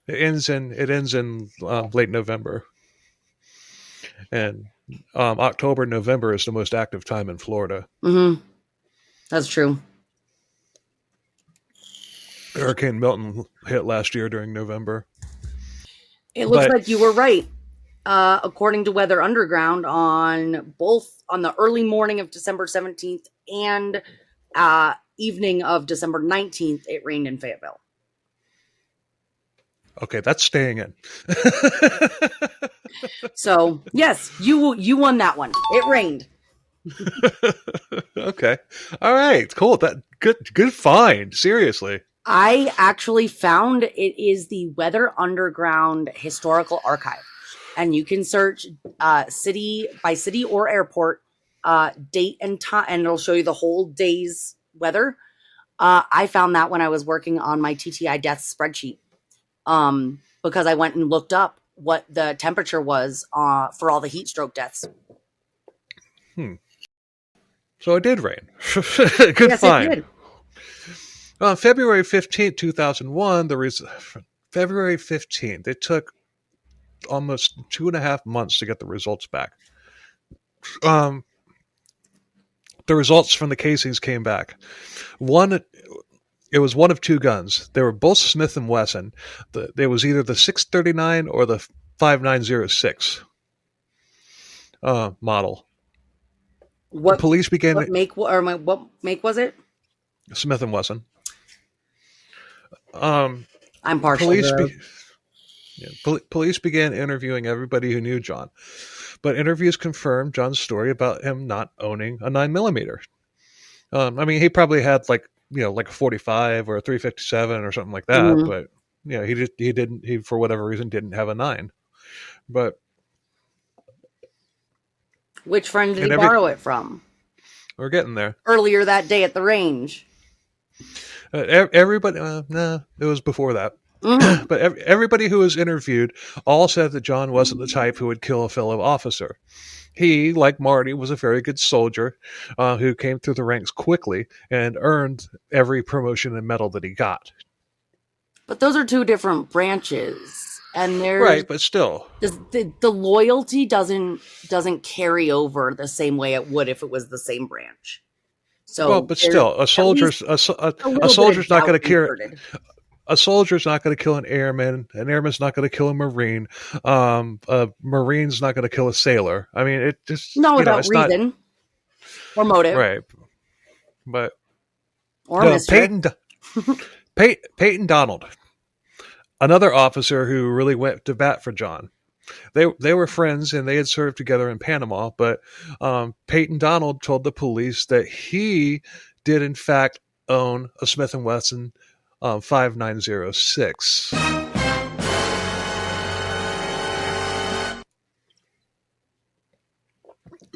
It ends in late November, and October, November is the most active time in Florida. Mm-hmm. That's true. Hurricane Milton hit last year during November. It looks like you were right. According to Weather Underground, on the early morning of December 17th and evening of December 19th, it rained in Fayetteville. Okay, that's staying in. So, yes, you won that one. It rained. Okay. All right, cool. That good find. Seriously. I actually found it is the Weather Underground Historical Archive. And you can search city by city or airport, date and time, and it'll show you the whole day's weather. I found that when I was working on my TTI deaths spreadsheet, because I went and looked up what the temperature was for all the heat stroke deaths. So it did rain. Good Yes, find. it did. On February 15th, 2001, February 15th, it took almost 2.5 months to get the results back. The results from the casings came back. It was one of two guns. They were both Smith & Wesson. It was either the 639 or the 5906 model. What police began? What make was it? Smith & Wesson. I'm partial. Police began interviewing everybody who knew John, but interviews confirmed John's story about him not owning a 9mm. I mean, he probably had like a 45 or a 357 or something like that, but he for whatever reason didn't have a 9. But which friend did he borrow it from? We're getting there. Earlier that day at the range. Everybody, it was before that. But everybody who was interviewed all said that John wasn't the type who would kill a fellow officer. He, like Marty, was a very good soldier who came through the ranks quickly and earned every promotion and medal that he got. But those are two different branches, and there's right. But still, the loyalty doesn't carry over the same way it would if it was the same branch. So, well, but still, a soldier's not going to carry. A soldier's not going to kill an airman. An airman's not going to kill a marine. A marine's not going to kill a sailor. I mean, it just without reason or motive, right? But or mystery. Peyton Donald, another officer who really went to bat for John. They were friends and they had served together in Panama. But Peyton Donald told the police that he did in fact own a Smith & Wesson 5906.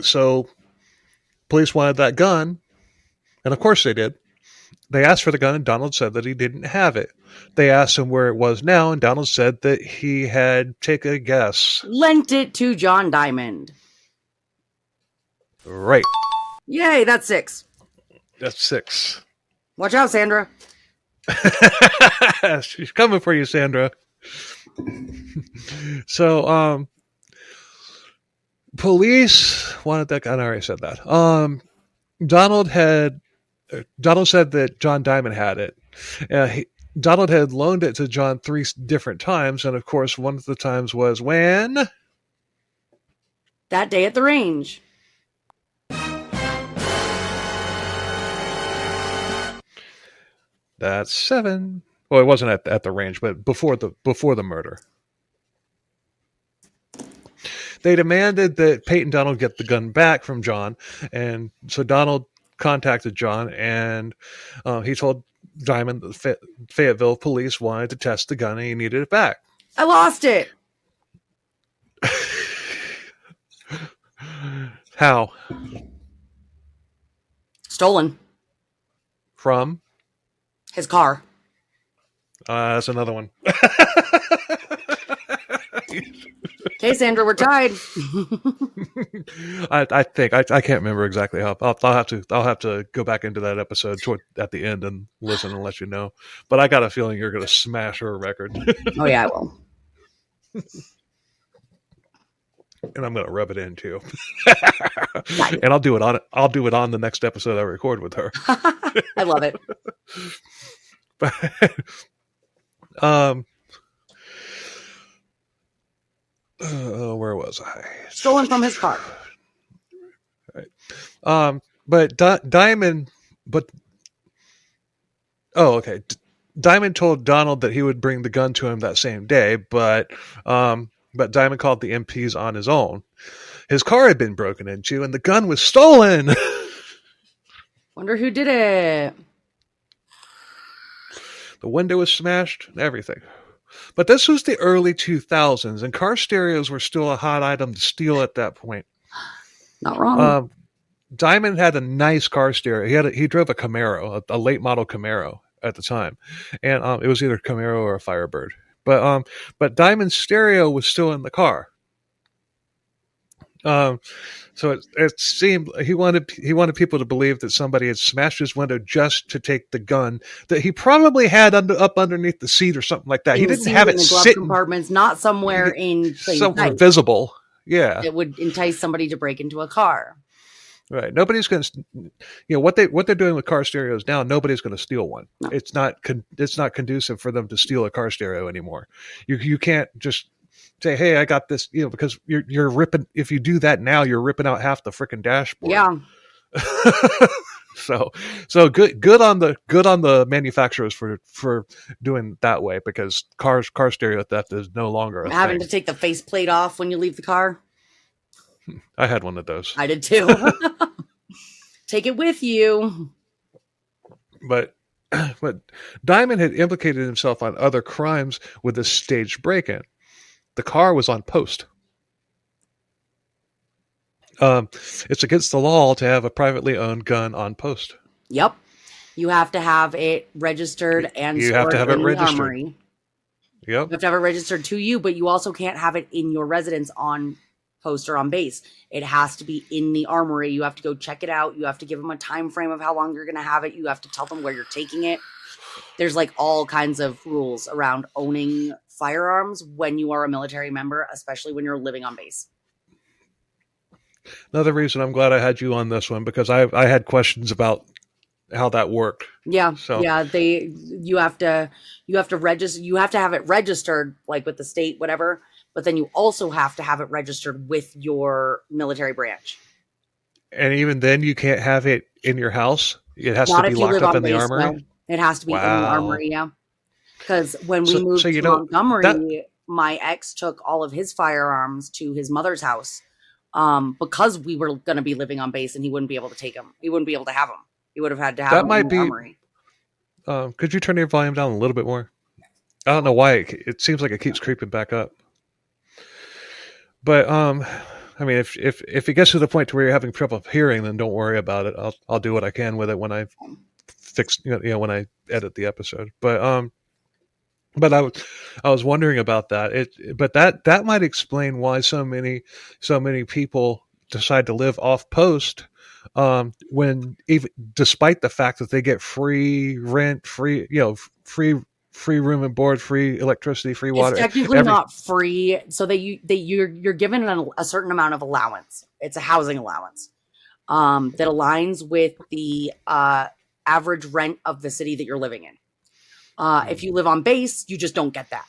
So police wanted that gun, and of course they did. They asked for the gun, and Donald said that he didn't have it. They asked him where it was now, and Donald said that he had, take a guess, lent it to John Diamond. Right. Yay, that's 6. That's 6. Watch out, Sandra. She's coming for you, Sandra. So, police wanted that gun. I already said that. Donald said that John Diamond had it. Donald had loaned it to John 3 different times, and of course, one of the times was when? That day at the range. That's 7. Well, it wasn't at the range, but before the murder. They demanded that Peyton Donald get the gun back from John, and so Donald contacted John, and he told Diamond the Fayetteville police wanted to test the gun and he needed it back. I lost it. How? Stolen. From? His car. That's another one. Okay, Sandra, we're tied. I think I can't remember exactly how. I'll have to go back into that episode at the end and listen and let you know. But I got a feeling you're going to smash her record. Oh yeah, I will. And I'm going to rub it in too. And I'll do it on the next episode I record with her. I love it. Where was I? Stolen from his car. Right. But Diamond. Okay. Diamond told Donald that he would bring the gun to him that same day, but Diamond called the MPs on his own. His car had been broken into, and the gun was stolen. Wonder who did it. The window was smashed, everything. But this was the early 2000s, and car stereos were still a hot item to steal at that point. Not wrong. Diamond had a nice car stereo. He drove a Camaro, a late model Camaro at the time, and it was either Camaro or a Firebird. But Diamond's stereo was still in the car. So it seemed he wanted people to believe that somebody had smashed his window just to take the gun that he probably had up underneath the seat or something like that. He didn't have it in the glove sitting compartments, not somewhere in plain somewhere sight. visible. Yeah, It would entice somebody to break into a car. right. Nobody's going to, what they're doing with car stereos now. Nobody's going to steal one. No. It's not conducive for them to steal a car stereo anymore. You can't just say, "Hey, I got this," because you're ripping. If you do that now, you're ripping out half the freaking dashboard. Yeah. So good on the manufacturers for doing that way, because car stereo theft is no longer a Having thing. to take the faceplate off when you leave the car. I had one of those. I did too. Take it with you. But Diamond had implicated himself on other crimes with this staged break-in. The car was on post. It's against the law to have a privately owned gun on post. Yep. You have to have it registered and You have to stored have it in the registered. armory. Yep. You have to have it registered to you, but you also can't have it in your residence on post or on base. It has to be in the armory. You have to go check it out. You have to give them a time frame of how long you're going to have it. You have to tell them where you're taking it. There's like all kinds of rules around owning firearms when you are a military member, especially when you're living on base. Another reason I'm glad I had you on this one, because I had questions about how that worked. Yeah. So Yeah. You have to register, you have to have it registered like with the state, whatever, but then you also have to have it registered with your military branch. And even then you can't have it in your house. It has Not to if be you locked live up on in the base, armory. no. It has to be in the armory, yeah. Because when we moved to Montgomery, my ex took all of his firearms to his mother's house because we were going to be living on base and he wouldn't be able to take them. He wouldn't be able to have them. He would have had to have them in the armory. Could you turn your volume down a little bit more? I don't know why. It seems like it keeps creeping back up. But I mean, if it gets to the point to where you're having trouble hearing, then don't worry about it. I'll do what I can with it when I fix, when I edit the episode. But I was wondering about that. But that might explain why so many people decide to live off post, when even despite the fact that they get free rent, free room and board, free electricity, free water. It's technically not free. So you're given a certain amount of allowance. It's a housing allowance that aligns with the average rent of the city that you're living in. If you live on base, you just don't get that.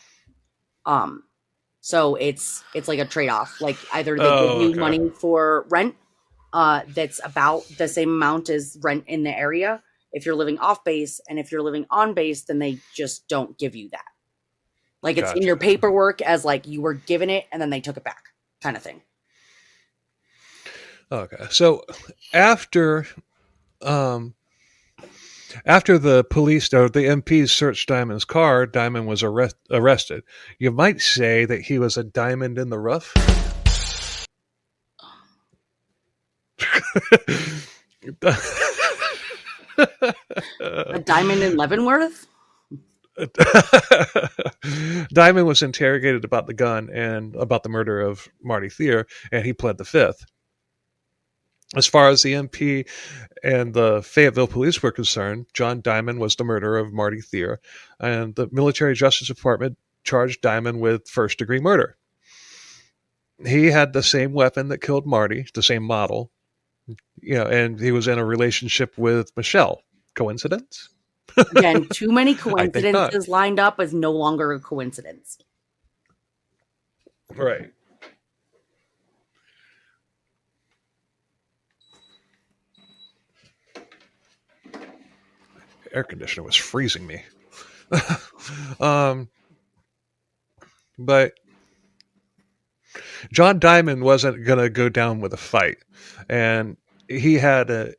So it's like a trade-off. Like either they give you money for rent that's about the same amount as rent in the area if you're living off base, and if you're living on base, then they just don't give you that. Like it's in your paperwork as like you were given it and then they took it back, kind of thing. Okay. So after the police or the MPs searched Diamond's car, Diamond was arrested. You might say that he was a diamond in the rough. A diamond in Leavenworth? Diamond was interrogated about the gun and about the murder of Marty Theer, and he pled the fifth. As far as the MP and the Fayetteville police were concerned, John Diamond was the murderer of Marty Theer, and the Military Justice Department charged Diamond with first-degree murder. He had the same weapon that killed Marty, the same model, and he was in a relationship with Michelle. Coincidence? Again, too many coincidences lined up is no longer a coincidence. Right. Air conditioner was freezing me. But John Diamond wasn't going to go down with a fight. And he had an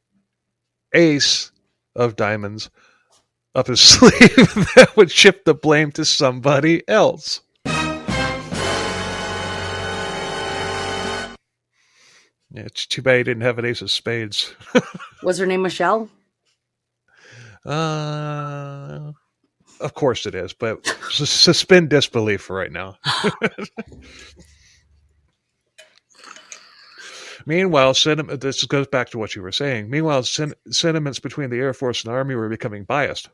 ace of diamonds up his sleeve that would shift the blame to somebody else. Yeah, it's too bad he didn't have an ace of spades. Was her name Michelle? Of course it is, but suspend disbelief for right now. Meanwhile, this goes back to what you were saying. Meanwhile, sentiments between the Air Force and Army were becoming biased.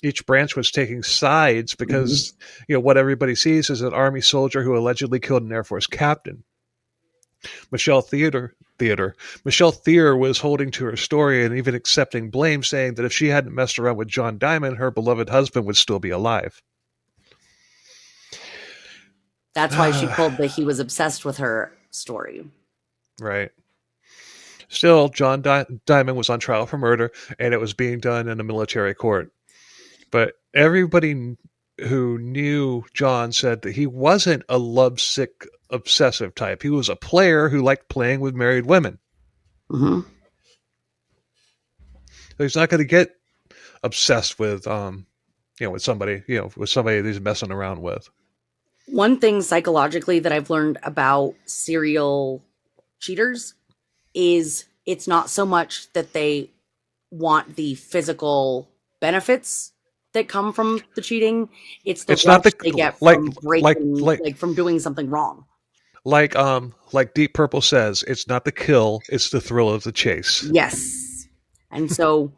Each branch was taking sides because what everybody sees is an Army soldier who allegedly killed an Air Force captain. Michelle Theer was holding to her story and even accepting blame, saying that if she hadn't messed around with John Diamond, her beloved husband would still be alive. That's why she pulled the he was obsessed with her story. Right. Still, John Diamond was on trial for murder, and it was being done in a military court. But everybody who knew John said that he wasn't a lovesick, obsessive type. He was a player who liked playing with married women. Mm-hmm. So he's not going to get obsessed with, with somebody that he's messing around with. One thing psychologically that I've learned about serial cheaters is it's not so much that they want the physical benefits that come from the cheating. It's the rush they get from breaking, from doing something wrong. Like Deep Purple says, it's not the kill, it's the thrill of the chase. Yes. And so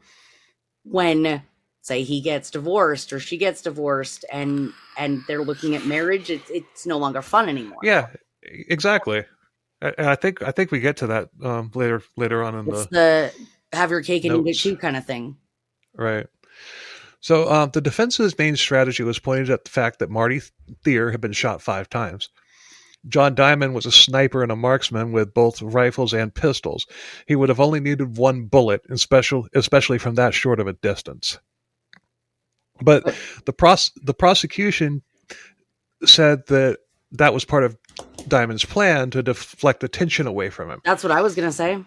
when, say, he gets divorced or she gets divorced and they're looking at marriage, it's no longer fun anymore. Yeah, exactly. And I think we get to that later on in the have your cake and notes. eat it too kind of thing. Right. So the defense's main strategy was pointed at the fact that Marty Theer had been shot 5 times. John Diamond was a sniper and a marksman with both rifles and pistols. He would have only needed 1 bullet, especially from that short of a distance. But the prosecution said that was part of Diamond's plan to deflect attention away from him. That's what I was going to say.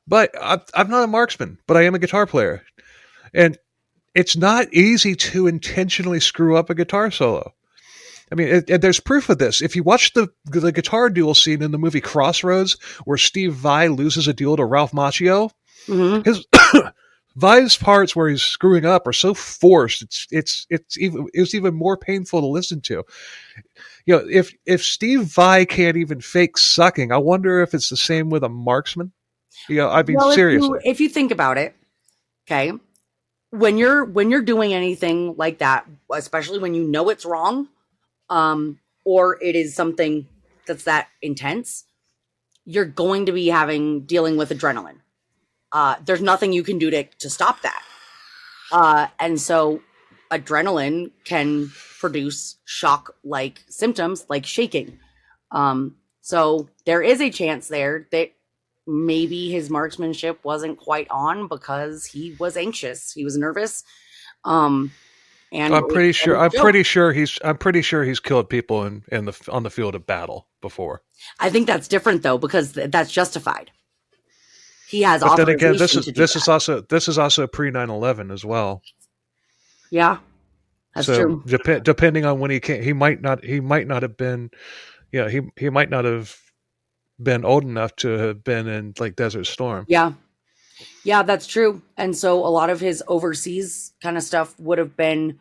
But I'm not a marksman, but I am a guitar player. And it's not easy to intentionally screw up a guitar solo. I mean, there's proof of this. If you watch the guitar duel scene in the movie Crossroads, where Steve Vai loses a duel to Ralph Macchio, his Vai's parts where he's screwing up are so forced. It was even more painful to listen to. If Steve Vai can't even fake sucking, I wonder if it's the same with a marksman. Seriously. If you think about it, okay. When you're doing anything like that, especially when you know it's wrong, or it is something that's that intense, you're going to be dealing with adrenaline. There's nothing you can do to stop that. And so adrenaline can produce shock-like symptoms like shaking. So there is a chance there that maybe his marksmanship wasn't quite on because he was anxious. He was nervous. And I'm pretty sure he's killed people on the field of battle before. I think that's different though, because that's justified. He has but authorization. Then again, this is also pre 9/11 as well. Yeah, that's true. Depending on when he came, he might not have been. He might not have been old enough to have been in like Desert Storm. Yeah, that's true. And so a lot of his overseas kind of stuff would have been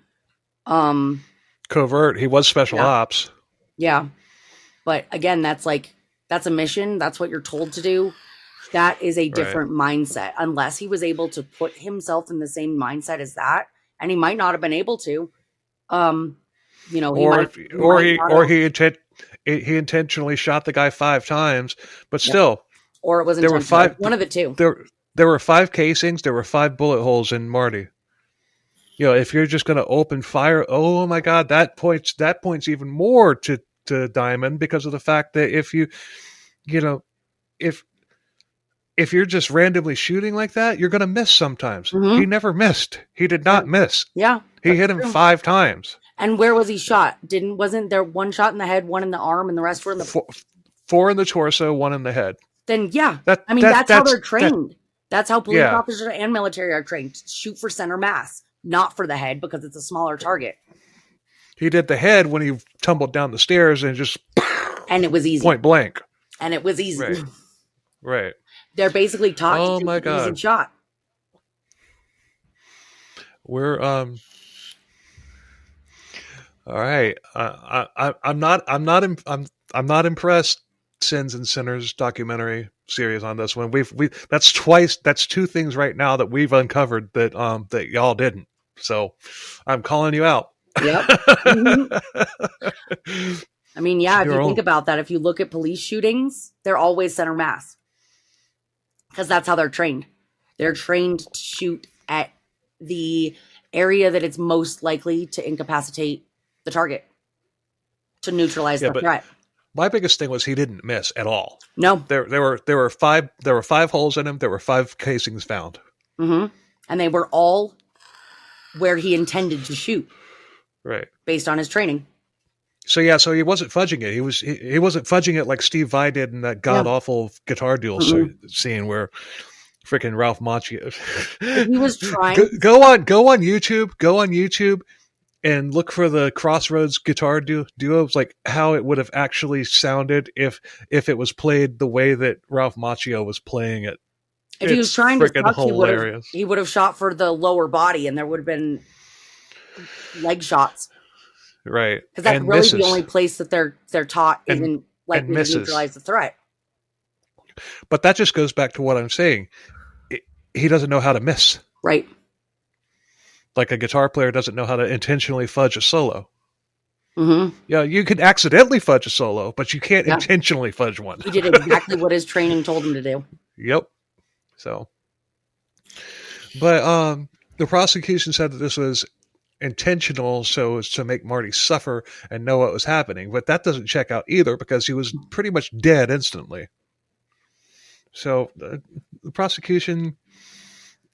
covert. He was special ops. Yeah, but again, that's a mission. That's what you're told to do. That is a different mindset. Unless he was able to put himself in the same mindset as that, and he might not have been able to. He intentionally shot the guy 5 times, but still, or it was there were 5. One of the two. There were 5 casings. There were 5 bullet holes in Marty. If you're just going to open fire, oh my God, that points even more to Diamond, because of the fact that if if you're just randomly shooting like that, you're going to miss sometimes. He never missed. He did not miss. Yeah, he hit him 5 times. And where was he shot? Wasn't there 1 shot in the head, 1 in the arm, and the rest were in the 4 in the torso, 1 in the head. Then that's how they're trained. That's how police officers and military are trained. Shoot for center mass. not for the head because it's a smaller target. He did the head when he tumbled down the stairs and just And it was easy. point blank. And it was easy. Right. Right. They're basically taught Oh to my take an easy God. shot. We're all right. I'm not impressed. Sins and Sinners documentary series on this one. That's twice. That's two things right now that we've uncovered that y'all didn't. So I'm calling you out. Yep. Mm-hmm. I mean, yeah, if you think about that, if you look at police shootings, they're always center mass. Because that's how they're trained. They're trained to shoot at the area that it's most likely to incapacitate the target, to neutralize the threat. My biggest thing was he didn't miss at all. No. There were five holes in him. There were 5 casings found. Mm-hmm. And they were all where he intended to shoot. Right. Based on his training. So he wasn't fudging it. He wasn't fudging it like Steve Vai did in that god awful guitar duel scene where freaking Ralph Macchio. He was trying. Go on YouTube and look for the Crossroads guitar duos, like how it would have actually sounded if it was played the way that Ralph Macchio was playing it. If he was trying to suck, hilarious. He would have shot for the lower body, and there would have been leg shots. Right. Because that's really the only place that they're taught isn't like to neutralize the threat. But that just goes back to what I'm saying. He doesn't know how to miss. Right. Like a guitar player doesn't know how to intentionally fudge a solo. Mm-hmm. Yeah, you can accidentally fudge a solo, but you can't intentionally fudge one. He did exactly what his training told him to do. Yep. So, but the prosecution said that this was intentional so as to make Marty suffer and know what was happening, but that doesn't check out either because he was pretty much dead instantly. So the prosecution,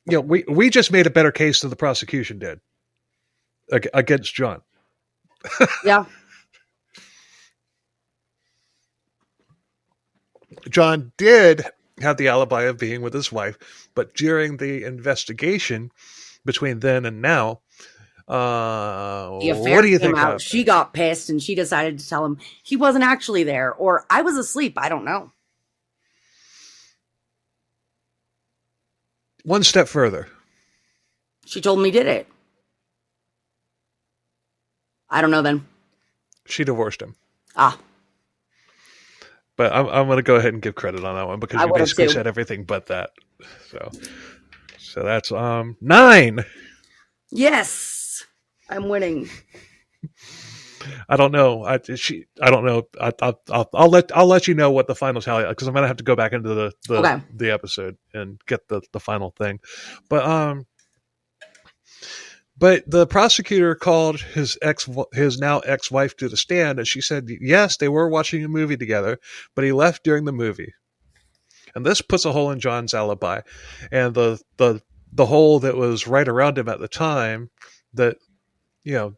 we just made a better case than the prosecution did against John. Yeah. John did have the alibi of being with his wife, but during the investigation between then and now, what do you think? She got pissed and she decided to tell him he wasn't actually there, or I was asleep. I don't know. One step further. She told me he did it. I don't know then. She divorced him. Ah. But I'm going to go ahead and give credit on that one because you basically said everything but that. So that's 9. Yes. I'm winning. I don't know. I don't know. I'll let you know what the final tally, because I'm gonna have to go back into the episode and get the final thing. But the prosecutor called his now ex-wife to the stand, and she said yes, they were watching a movie together, but he left during the movie, and this puts a hole in John's alibi, and the hole that was right around him at the time that. What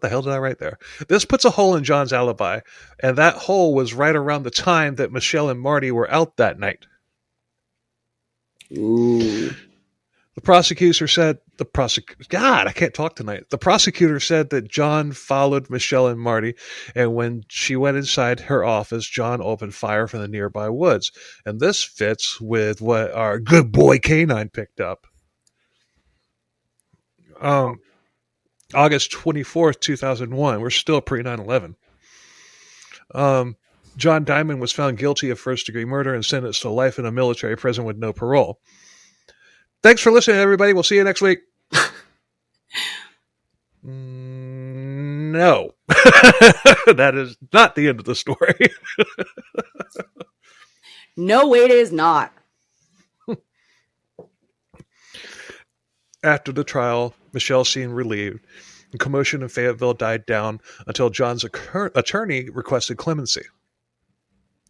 the hell did I write there? This puts a hole in John's alibi, and that hole was right around the time that Michelle and Marty were out that night. Ooh. The prosecutor said, God, I can't talk tonight. The prosecutor said that John followed Michelle and Marty, and when she went inside her office, John opened fire from the nearby woods. And this fits with what our good boy Canine picked up. August 24th, 2001. We're still pre 9/11. John Diamond was found guilty of first-degree murder and sentenced to life in a military prison with no parole. Thanks for listening, everybody. We'll see you next week. No. That is not the end of the story. No, it is not. After the trial, Michelle seemed relieved, and commotion in Fayetteville died down until John's attorney requested clemency.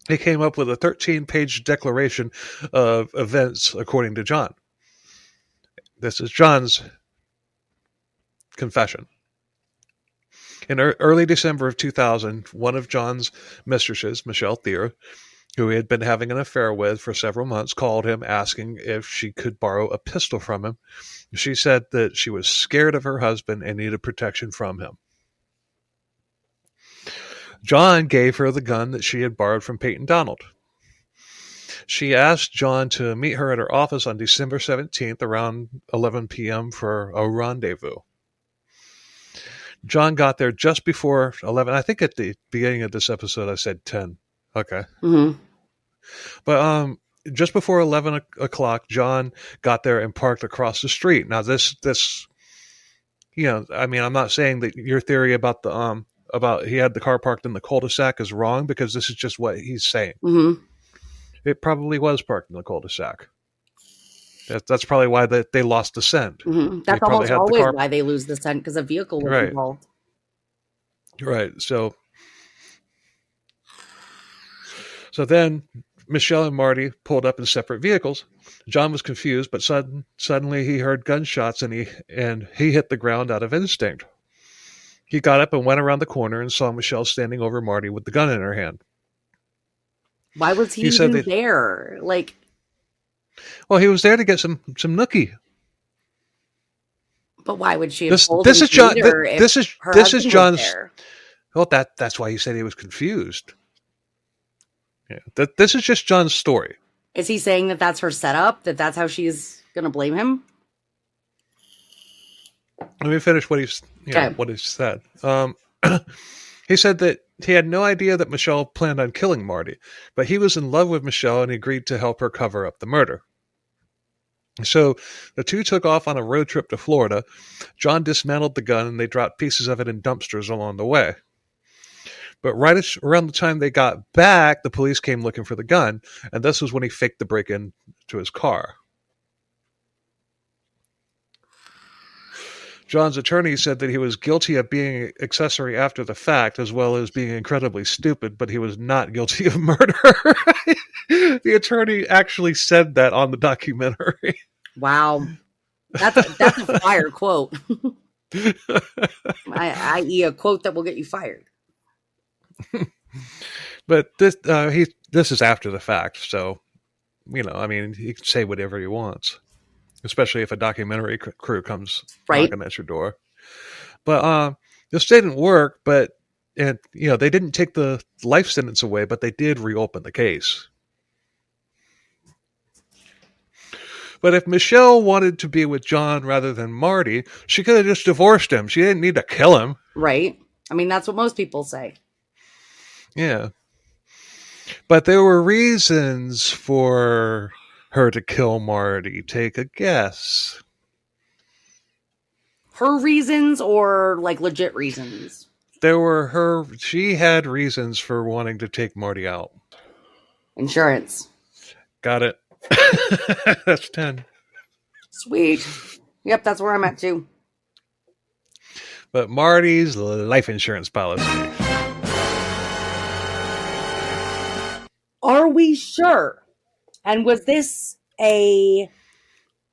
He came up with a 13-page declaration of events according to John. This is John's confession. In early December of 2000, one of John's mistresses, Michelle Theer, who he had been having an affair with for several months, called him asking if she could borrow a pistol from him. She said that she was scared of her husband and needed protection from him. John gave her the gun that she had borrowed from Peyton Donald. She asked John to meet her at her office on December 17th around 11 p.m. for a rendezvous. John got there just before 11. I think at the beginning of this episode I said 10. Okay. Mm-hmm. But just before 11 o'clock, John got there and parked across the street. Now this, I mean, I'm not saying that your theory about about he had the car parked in the cul-de-sac is wrong, because this is just what he's saying. Mm-hmm. It probably was parked in the cul-de-sac. That's probably why they lost the scent. Mm-hmm. That's almost always why they lose the scent, because a vehicle was involved. Right. So then Michelle and Marty pulled up in separate vehicles. John was confused, but suddenly he heard gunshots and he hit the ground out of instinct. He got up and went around the corner and saw Michelle standing over Marty with the gun in her hand. Why was he even there? Well, he was there to get some nookie. But why would she? This is John. This is John's. Well, that's why he said he was confused. Yeah, this is just John's story. Is he saying that that's her setup? That's how she's going to blame him? Let me finish what he said. He said that he had no idea that Michelle planned on killing Marty, but he was in love with Michelle and he agreed to help her cover up the murder. So the two took off on a road trip to Florida. John dismantled the gun and they dropped pieces of it in dumpsters along the way. But right around the time they got back, the police came looking for the gun, and this was when he faked the break-in to his car. John's attorney said that he was guilty of being accessory after the fact, as well as being incredibly stupid, but he was not guilty of murder. The attorney actually said that on the documentary. Wow. That's a fire quote. I.e. a quote that will get you fired. But this is after the fact, so he can say whatever he wants, especially if a documentary crew comes knocking at your door. But this didn't work. They didn't take the life sentence away, but they did reopen the case. But if Michelle wanted to be with John rather than Marty, she could have just divorced him. She didn't need to kill him. Right. I mean, that's what most people say. Yeah. But there were reasons for her to kill Marty. Take a guess. Her reasons or legit reasons? She had reasons for wanting to take Marty out. Insurance. Got it. That's 10. Sweet. Yep, that's where I'm at too. But Marty's life insurance policy. Are we sure? And was this a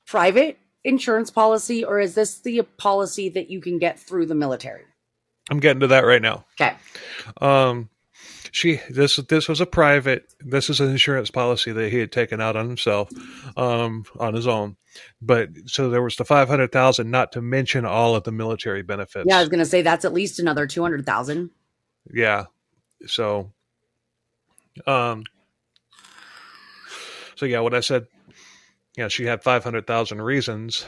private insurance policy, or is this the policy that you can get through the military? I'm getting to that right now. Okay. This was a private. This is an insurance policy that he had taken out on himself, on his own. But so there was the $500,000, not to mention all of the military benefits. Yeah, I was going to say that's at least another $200,000. Yeah. So yeah, when I said, she had 500,000 reasons,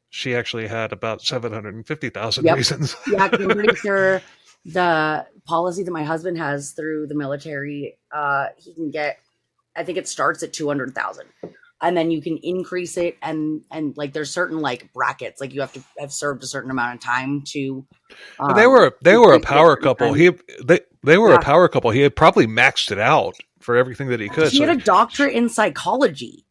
she actually had about 750,000 reasons. Yeah, I'm pretty sure the policy that my husband has through the military, he can get, I think it starts at 200,000, and then you can increase it, and there's certain brackets, you have to have served a certain amount of time to. They were a power couple. They were a power couple. He had probably maxed it out for everything that he could. She had a doctorate in psychology.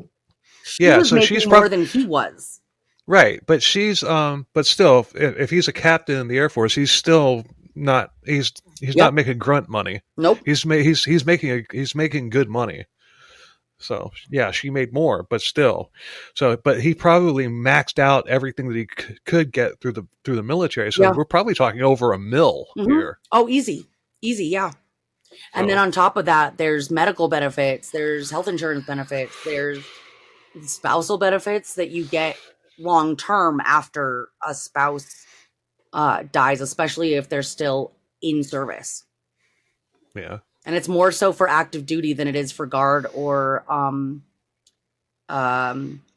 She was making more than he was. Right, but she's but still, if he's a captain in the Air Force, he's still not. He's not making grunt money. Nope. He's making good money. So yeah, she made more, but still. So, but he probably maxed out everything that he could get through the military. So we're probably talking over $1 million here. Oh, easy, yeah. And then on top of that, there's medical benefits, there's health insurance benefits, there's spousal benefits that you get long term after a spouse dies, especially if they're still in service. Yeah. And it's more so for active duty than it is for guard or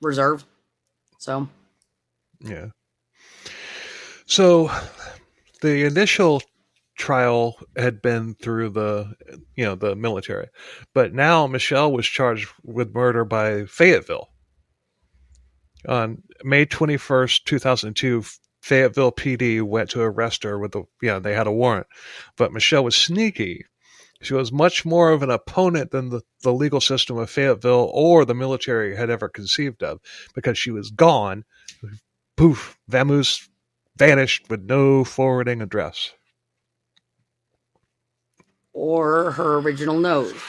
reserve. So, yeah. So the initial trial had been through the military, but now Michelle was charged with murder by Fayetteville. On May 21st, 2002, Fayetteville PD went to arrest her they had a warrant, but Michelle was sneaky. She was much more of an opponent than the legal system of Fayetteville or the military had ever conceived of, because she was gone. Poof, vamoose, vanished with no forwarding address. Or her original nose.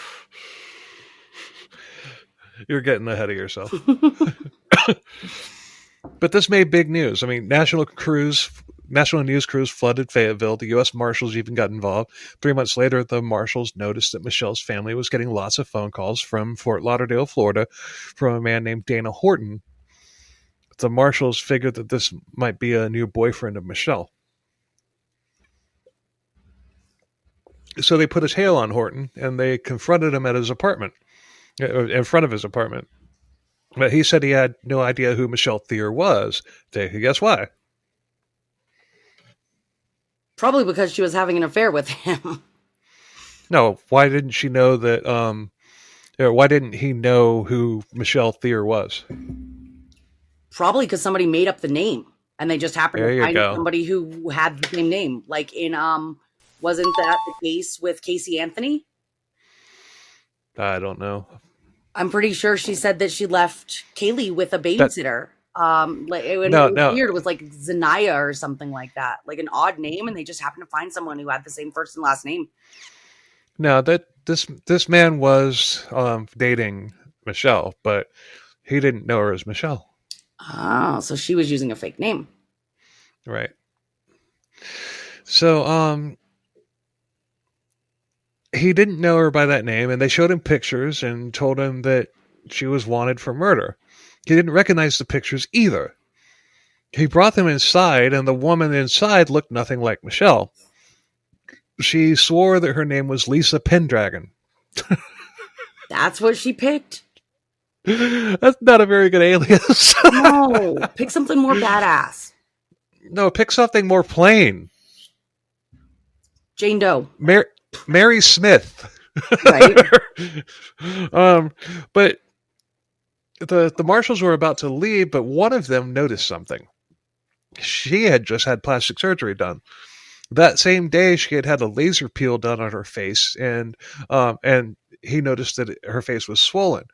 You're getting ahead of yourself. But this made big news. I mean, national news crews flooded Fayetteville. The U.S. Marshals even got involved. 3 months later, the Marshals noticed that Michelle's family was getting lots of phone calls from Fort Lauderdale, Florida, from a man named Dana Horton. The Marshals figured that this might be a new boyfriend of Michelle. So they put a tail on Horton, and they confronted him at his apartment, in front of his apartment. But he said he had no idea who Michelle Theer was. Guess why? Probably because she was having an affair with him. No, why didn't she know that? Why didn't he know who Michelle Theer was? Probably because somebody made up the name, and they just happened to find somebody who had the same name. Like in wasn't that the case with Casey Anthony? I don't know. I'm pretty sure she said that she left Kaylee with a babysitter. Weird. It was like Zanaya or something like that, like an odd name, and they just happened to find someone who had the same first and last name. No, that this man was dating Michelle, but he didn't know her as Michelle. Oh, so she was using a fake name, right? So he didn't know her by that name, and they showed him pictures and told him that she was wanted for murder. He didn't recognize the pictures either. He brought them inside, and the woman inside looked nothing like Michelle. She swore that her name was Lisa Pendragon. That's what she picked? That's not a very good alias. No, pick something more badass. No, pick something more plain. Jane Doe. Mary Smith. Right. But the marshals were about to leave, but one of them noticed something. She had just had plastic surgery done. That same day, she had a laser peel done on her face, and he noticed that her face was swollen.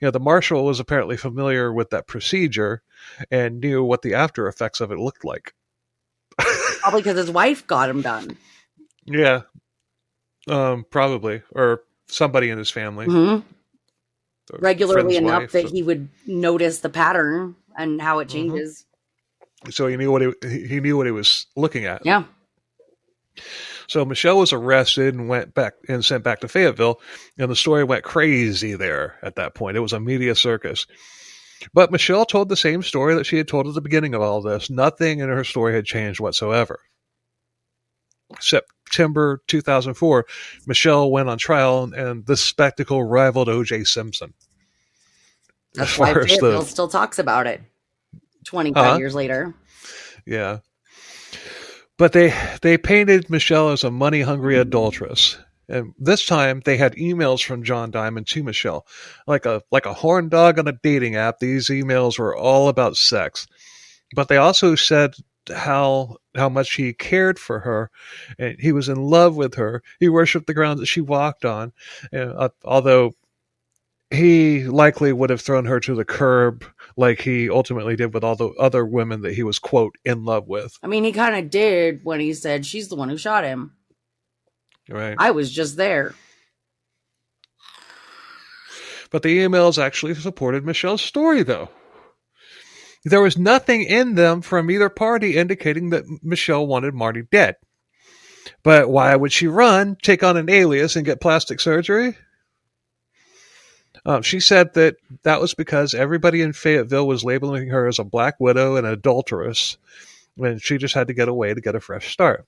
The marshal was apparently familiar with that procedure and knew what the after effects of it looked like. Probably because his wife got him done. Yeah. Probably, or somebody in his family. Mm-hmm. Regularly enough that he would notice the pattern and how it changes. So he knew what he knew what he was looking at. Yeah. So Michelle was arrested and went back and sent back to Fayetteville, and the story went crazy there at that point. It was a media circus. But Michelle told the same story that she had told at the beginning of all this. Nothing in her story had changed whatsoever. September 2004, Michelle went on trial, and this spectacle rivaled O.J. Simpson. That's why Fayetteville still talks about it 25 years later. Yeah. But they painted Michelle as a money-hungry adulteress. And this time, they had emails from John Diamond to Michelle. Like a horn dog on a dating app, these emails were all about sex. But they also said how much he cared for her, and he was in love with her. He worshipped the ground that she walked on, although he likely would have thrown her to the curb like he ultimately did with all the other women that he was, quote, in love with. I mean, he kind of did when he said she's the one who shot him. Right. I was just there. But the emails actually supported Michelle's story, though. There was nothing in them from either party indicating that Michelle wanted Marty dead. But why would she run, take on an alias, and get plastic surgery? She said that was because everybody in Fayetteville was labeling her as a black widow and adulteress, and she just had to get away to get a fresh start.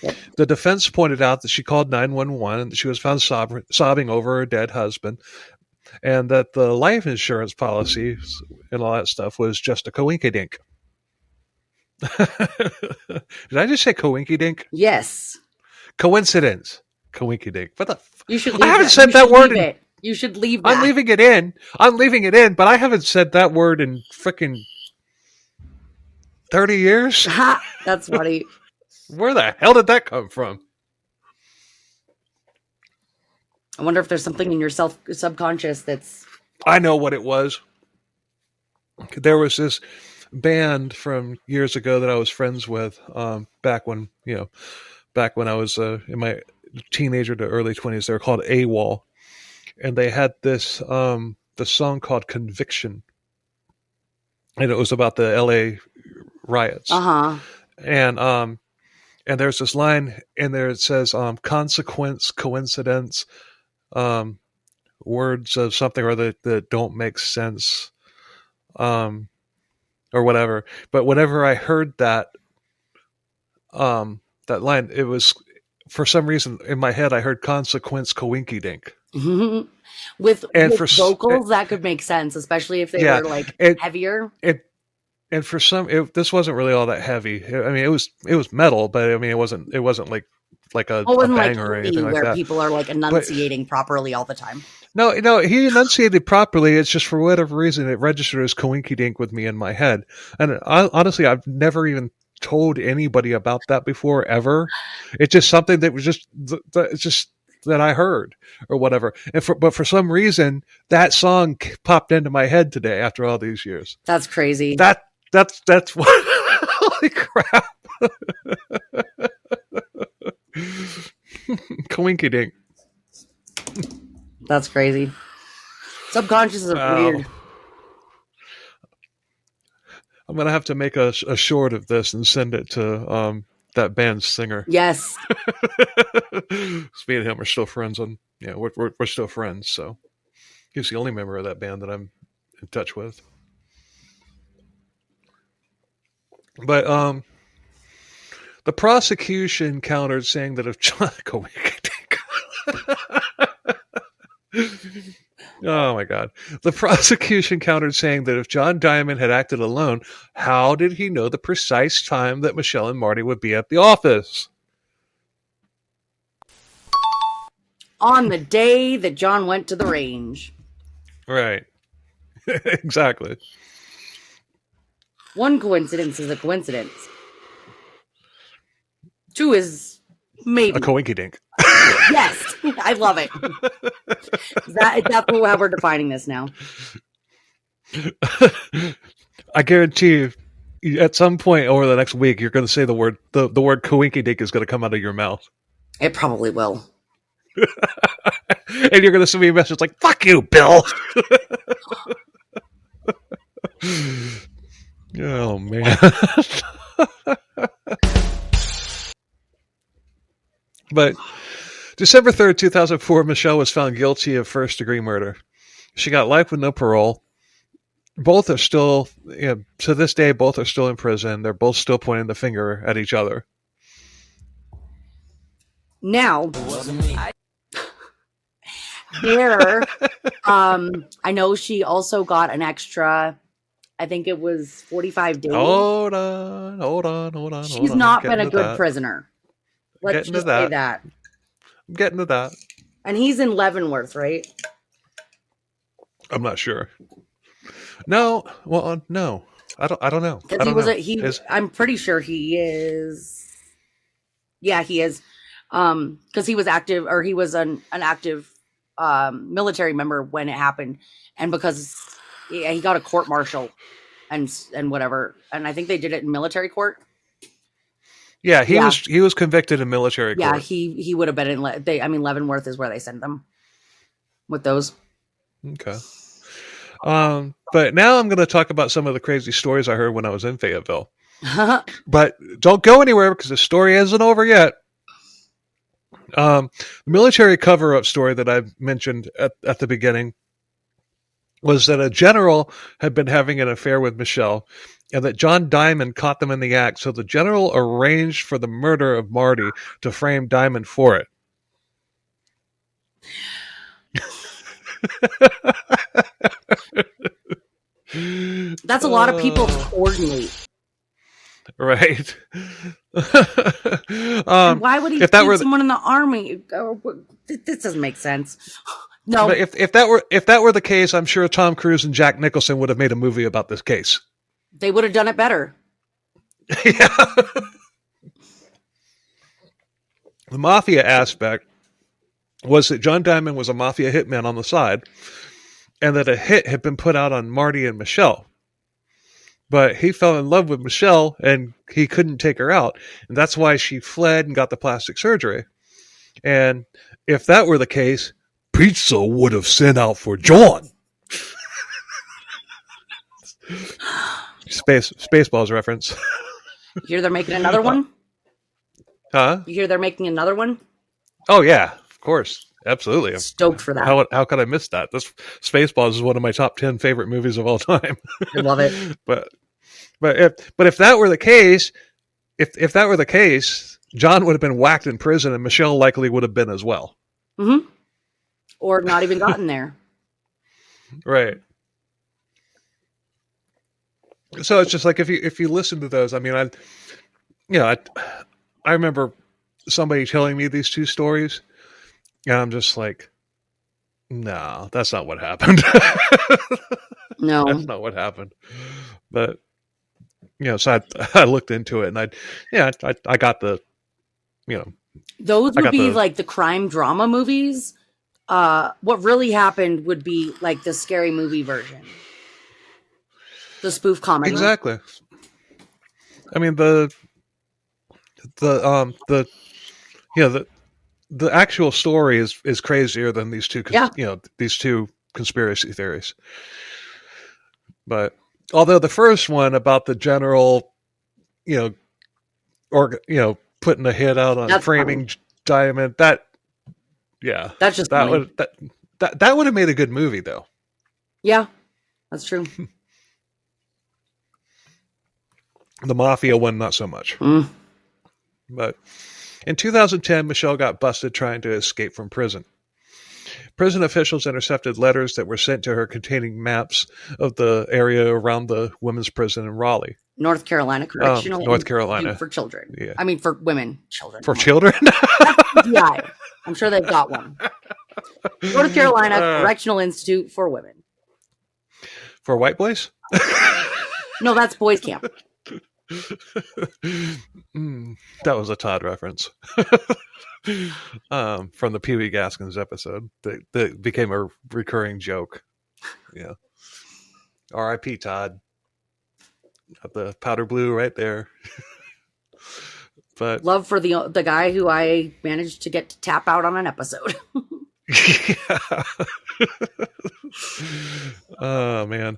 Yep. The defense pointed out that she called 911 and that she was found sobbing over her dead husband, and that the life insurance policies and all that stuff was just a coinkydink. Did I just say coinkydink? Yes. Coincidence. Coinkydink. What the You should leave I haven't that. said You that should word leave in... it. You should leave that. I'm leaving it in. But I haven't said that word in freaking 30 years. Ha! That's funny. Where the hell did that come from? I wonder if there's something in your subconscious that's... I know what it was. There was this band from years ago that I was friends with, back when I was in my teenager to early 20s. They were called AWOL, and they had this the song called "Conviction," and it was about the LA riots. And there's this line in there. It says, "Consequence, coincidence, words of something or other that don't make sense." Or whatever. But whenever I heard that line, it was, for some reason in my head, I heard consequence coinkydink. With vocals, that could make sense, especially if they were like heavier. And for some, this wasn't really all that heavy. I mean, it was metal, but I mean, it wasn't like a bang or anything like that. Where people are like enunciating properly all the time. No, he enunciated properly. It's just for whatever reason it registered as coinkydink with me in my head. And honestly, I've never even told anybody about that before, ever. It's just something that was just that I heard or whatever. But for some reason, that song popped into my head today after all these years. That's crazy. That's what. Holy crap! Coinkydink. That's crazy. Subconscious is weird. I'm gonna have to make a short of this and send it to that band's singer. Yes. Me and him are still friends. We're still friends. So he's the only member of that band that I'm in touch with. But the prosecution countered, saying that if John oh my God. The prosecution countered, saying that if John Diamond had acted alone, how did he know the precise time that Michelle and Marty would be at the office? On the day that John went to the range. Right. Exactly. One coincidence is a coincidence. Two is maybe a coinkydink. Yes, I love it. That's how we're defining this now. I guarantee you, at some point over the next week, you're going to say the word coinkydink is going to come out of your mouth. It probably will. And you're going to send me a message like, "Fuck you, Bill." Oh man. But December 3rd, 2004, Michelle was found guilty of first-degree murder. She got life with no parole. Both are still, to this day, both are still in prison. They're both still pointing the finger at each other. Now, I know she also got an extra, I think it was 45 days. Hold on. She's not been a good prisoner. Let's just say that. I'm getting to that. And he's in Leavenworth, right? I'm not sure. No. Well, no. I don't know. I'm pretty sure he is. Yeah, he is. Because he was active, or he was an active military member when it happened, and because he got a court martial and whatever, and I think they did it in military court. Yeah, he was convicted in military court. Yeah, he would have been in. Leavenworth is where they send them with those. Okay. But now I'm going to talk about some of the crazy stories I heard when I was in Fayetteville. But don't go anywhere because the story isn't over yet. The military cover-up story that I mentioned at the beginning was that a general had been having an affair with Michelle, and that John Diamond caught them in the act, so the general arranged for the murder of Marty to frame Diamond for it. That's a lot of people to coordinate. Right. Why would he shoot someone in the army? This doesn't make sense. No. But if that were the case, I'm sure Tom Cruise and Jack Nicholson would have made a movie about this case. They would have done it better. Yeah. The mafia aspect was that John Diamond was a mafia hitman on the side, and that a hit had been put out on Marty and Michelle. But he fell in love with Michelle, and he couldn't take her out. And that's why she fled and got the plastic surgery. And if that were the case, pizza would have sent out for John. Spaceballs reference. You hear they're making another one? Huh? You hear they're making another one? Oh, yeah. Of course. Absolutely. I'm stoked for that. How could I miss that? This Spaceballs is one of my top 10 favorite movies of all time. I love it. But if that were the case, if that were the case, John would have been whacked in prison, and Michelle likely would have been as well. Mm-hmm. Or not even gotten there. Right. So it's just like if you listen to those, I mean, I remember somebody telling me these two stories, and I'm just like, no, that's not what happened. No, that's not what happened. But so I looked into it, and I got the, those would be like the crime drama movies. What really happened would be like the Scary Movie version, the spoof comedy. Exactly. I mean the actual story is crazier than these two. These two conspiracy theories. But although the first one about the general, putting a hit out on framing Diamond, that's just that would have made a good movie though. Yeah, that's true. The Mafia one, not so much. But in 2010, Michelle got busted trying to escape from prison. Prison officials intercepted letters that were sent to her containing maps of the area around the women's prison in Raleigh. North Carolina Correctional. North Carolina. For children. Yeah. I mean, for women. Children. For children? Yeah. I'm sure they've got one. North Carolina Correctional Institute for women. For white boys? No, that's boys camp. That was a Todd reference. From the Pee Wee Gaskins episode that became a recurring joke. Yeah. R.I.P. Todd. Got the powder blue right there. But love for the guy who I managed to get to tap out on an episode. Yeah. Oh man.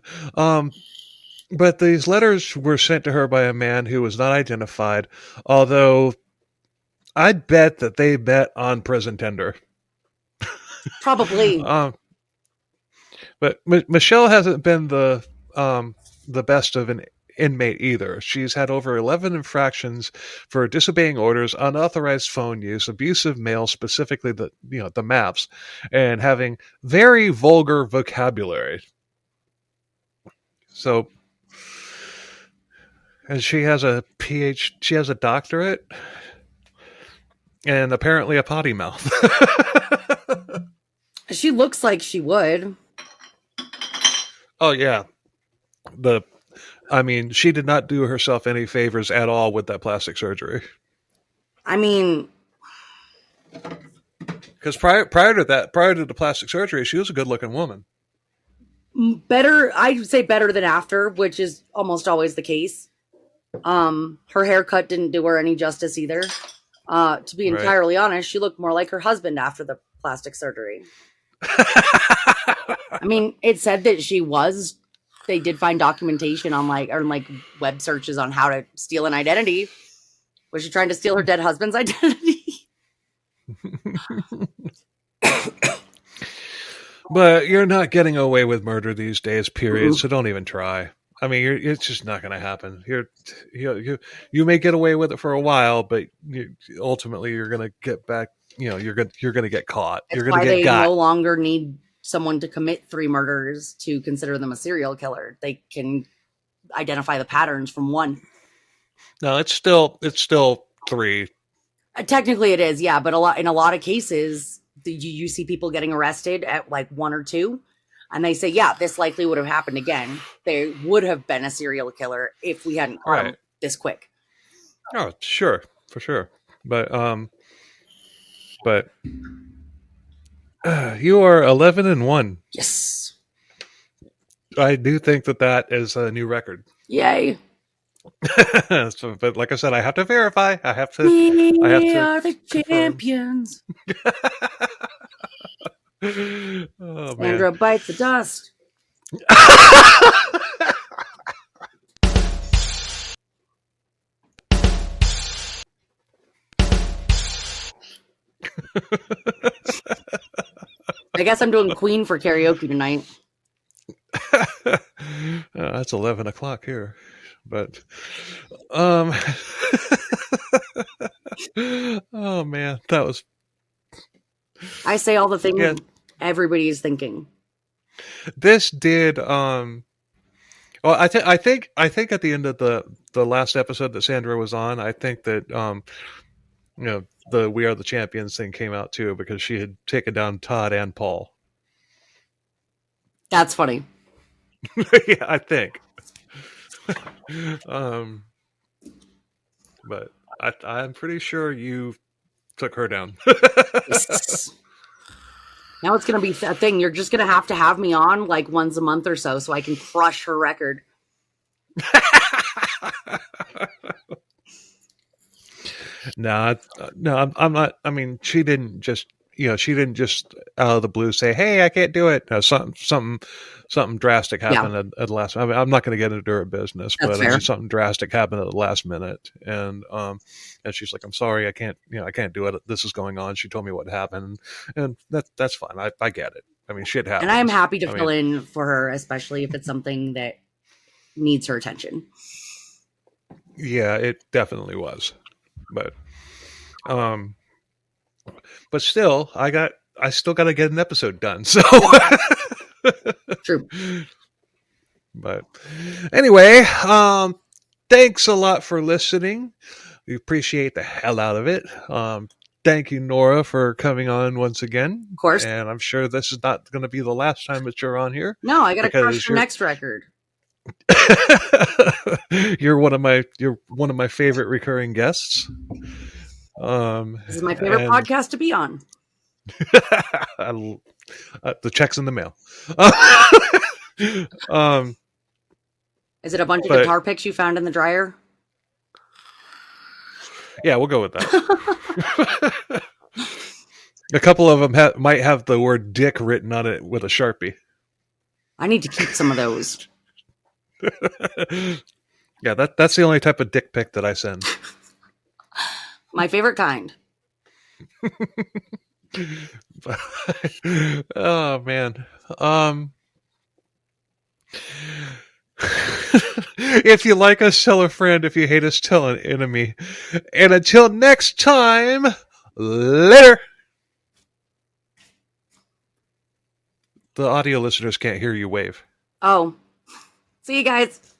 But these letters were sent to her by a man who was not identified, although I'd bet that they met on Prison Tender. Probably. But Michelle hasn't been the best of an inmate either. She's had over 11 infractions for disobeying orders, unauthorized phone use, abusive mail, specifically the maps, and having very vulgar vocabulary. So, and she has a she has a doctorate, and apparently a potty mouth. She looks like she would. Oh yeah. She did not do herself any favors at all with that plastic surgery. I mean, because prior to the plastic surgery, she was a good-looking woman. Better, I'd say better than after, which is almost always the case. Her haircut didn't do her any justice either. To be entirely honest, she looked more like her husband after the plastic surgery. I mean, it said that she was they did find documentation on web searches on how to steal an identity. Was she trying to steal her dead husband's identity? But you're not getting away with murder these days, period. So don't even try. I mean, it's just not going to happen. You may get away with it for a while, but ultimately you're going to get back. You're going to get caught. That's you're going to get they got. No longer need someone to commit 3 murders to consider them a serial killer. They can identify the patterns from 1. No, it's still 3. Technically, it is, yeah. But in a lot of cases, you see people getting arrested at like 1 or 2. And they say, yeah, this likely would have happened again. They would have been a serial killer if we hadn't caught him this quick. Oh, sure. For sure. But you are 11-1. Yes. I do think that is a new record. Yay. But like I said, I have to verify. We are the champions. Oh, Sandra bites the dust. I guess I'm doing Queen for karaoke tonight. That's 11 o'clock here, but oh man, that was. I say all the things everybody is thinking. This did. Well, I think at the end of the last episode that Sandra was on, I think that the "We Are the Champions" thing came out too, because she had taken down Todd and Paul. That's funny. Yeah, I think. But I'm pretty sure you took her down. Now it's going to be a thing. You're just going to have me on like once a month or so I can crush her record. No, I'm not. I mean, she didn't just out of the blue say, "Hey, I can't do it." No, something drastic happened at the last. I mean, I'm not going to get into her business, but I mean, something drastic happened at the last minute, and she's like, "I'm sorry, I can't do it. This is going on." She told me what happened, and that's fine. I get it. I mean, shit happens, and I'm happy to fill in for her, especially if it's something that needs her attention. Yeah, it definitely was, but still, I still got to get an episode done. So true. But anyway, thanks a lot for listening. We appreciate the hell out of it. Thank you, Nora, for coming on once again. Of course. And I'm sure this is not going to be the last time that you're on here. No, I got to crush your next record. You're one of my favorite recurring guests. This is my favorite podcast to be on. The check's in the mail. Is it a bunch of guitar picks you found in the dryer? Yeah, we'll go with that. A couple of them might have the word "dick" written on it with a Sharpie. I need to keep some of those. Yeah, that's the only type of dick pic that I send. My favorite kind. Oh man. If you like us, tell a friend. If you hate us, tell an enemy. And until next time, later. The audio listeners can't hear you wave. Oh. See you guys.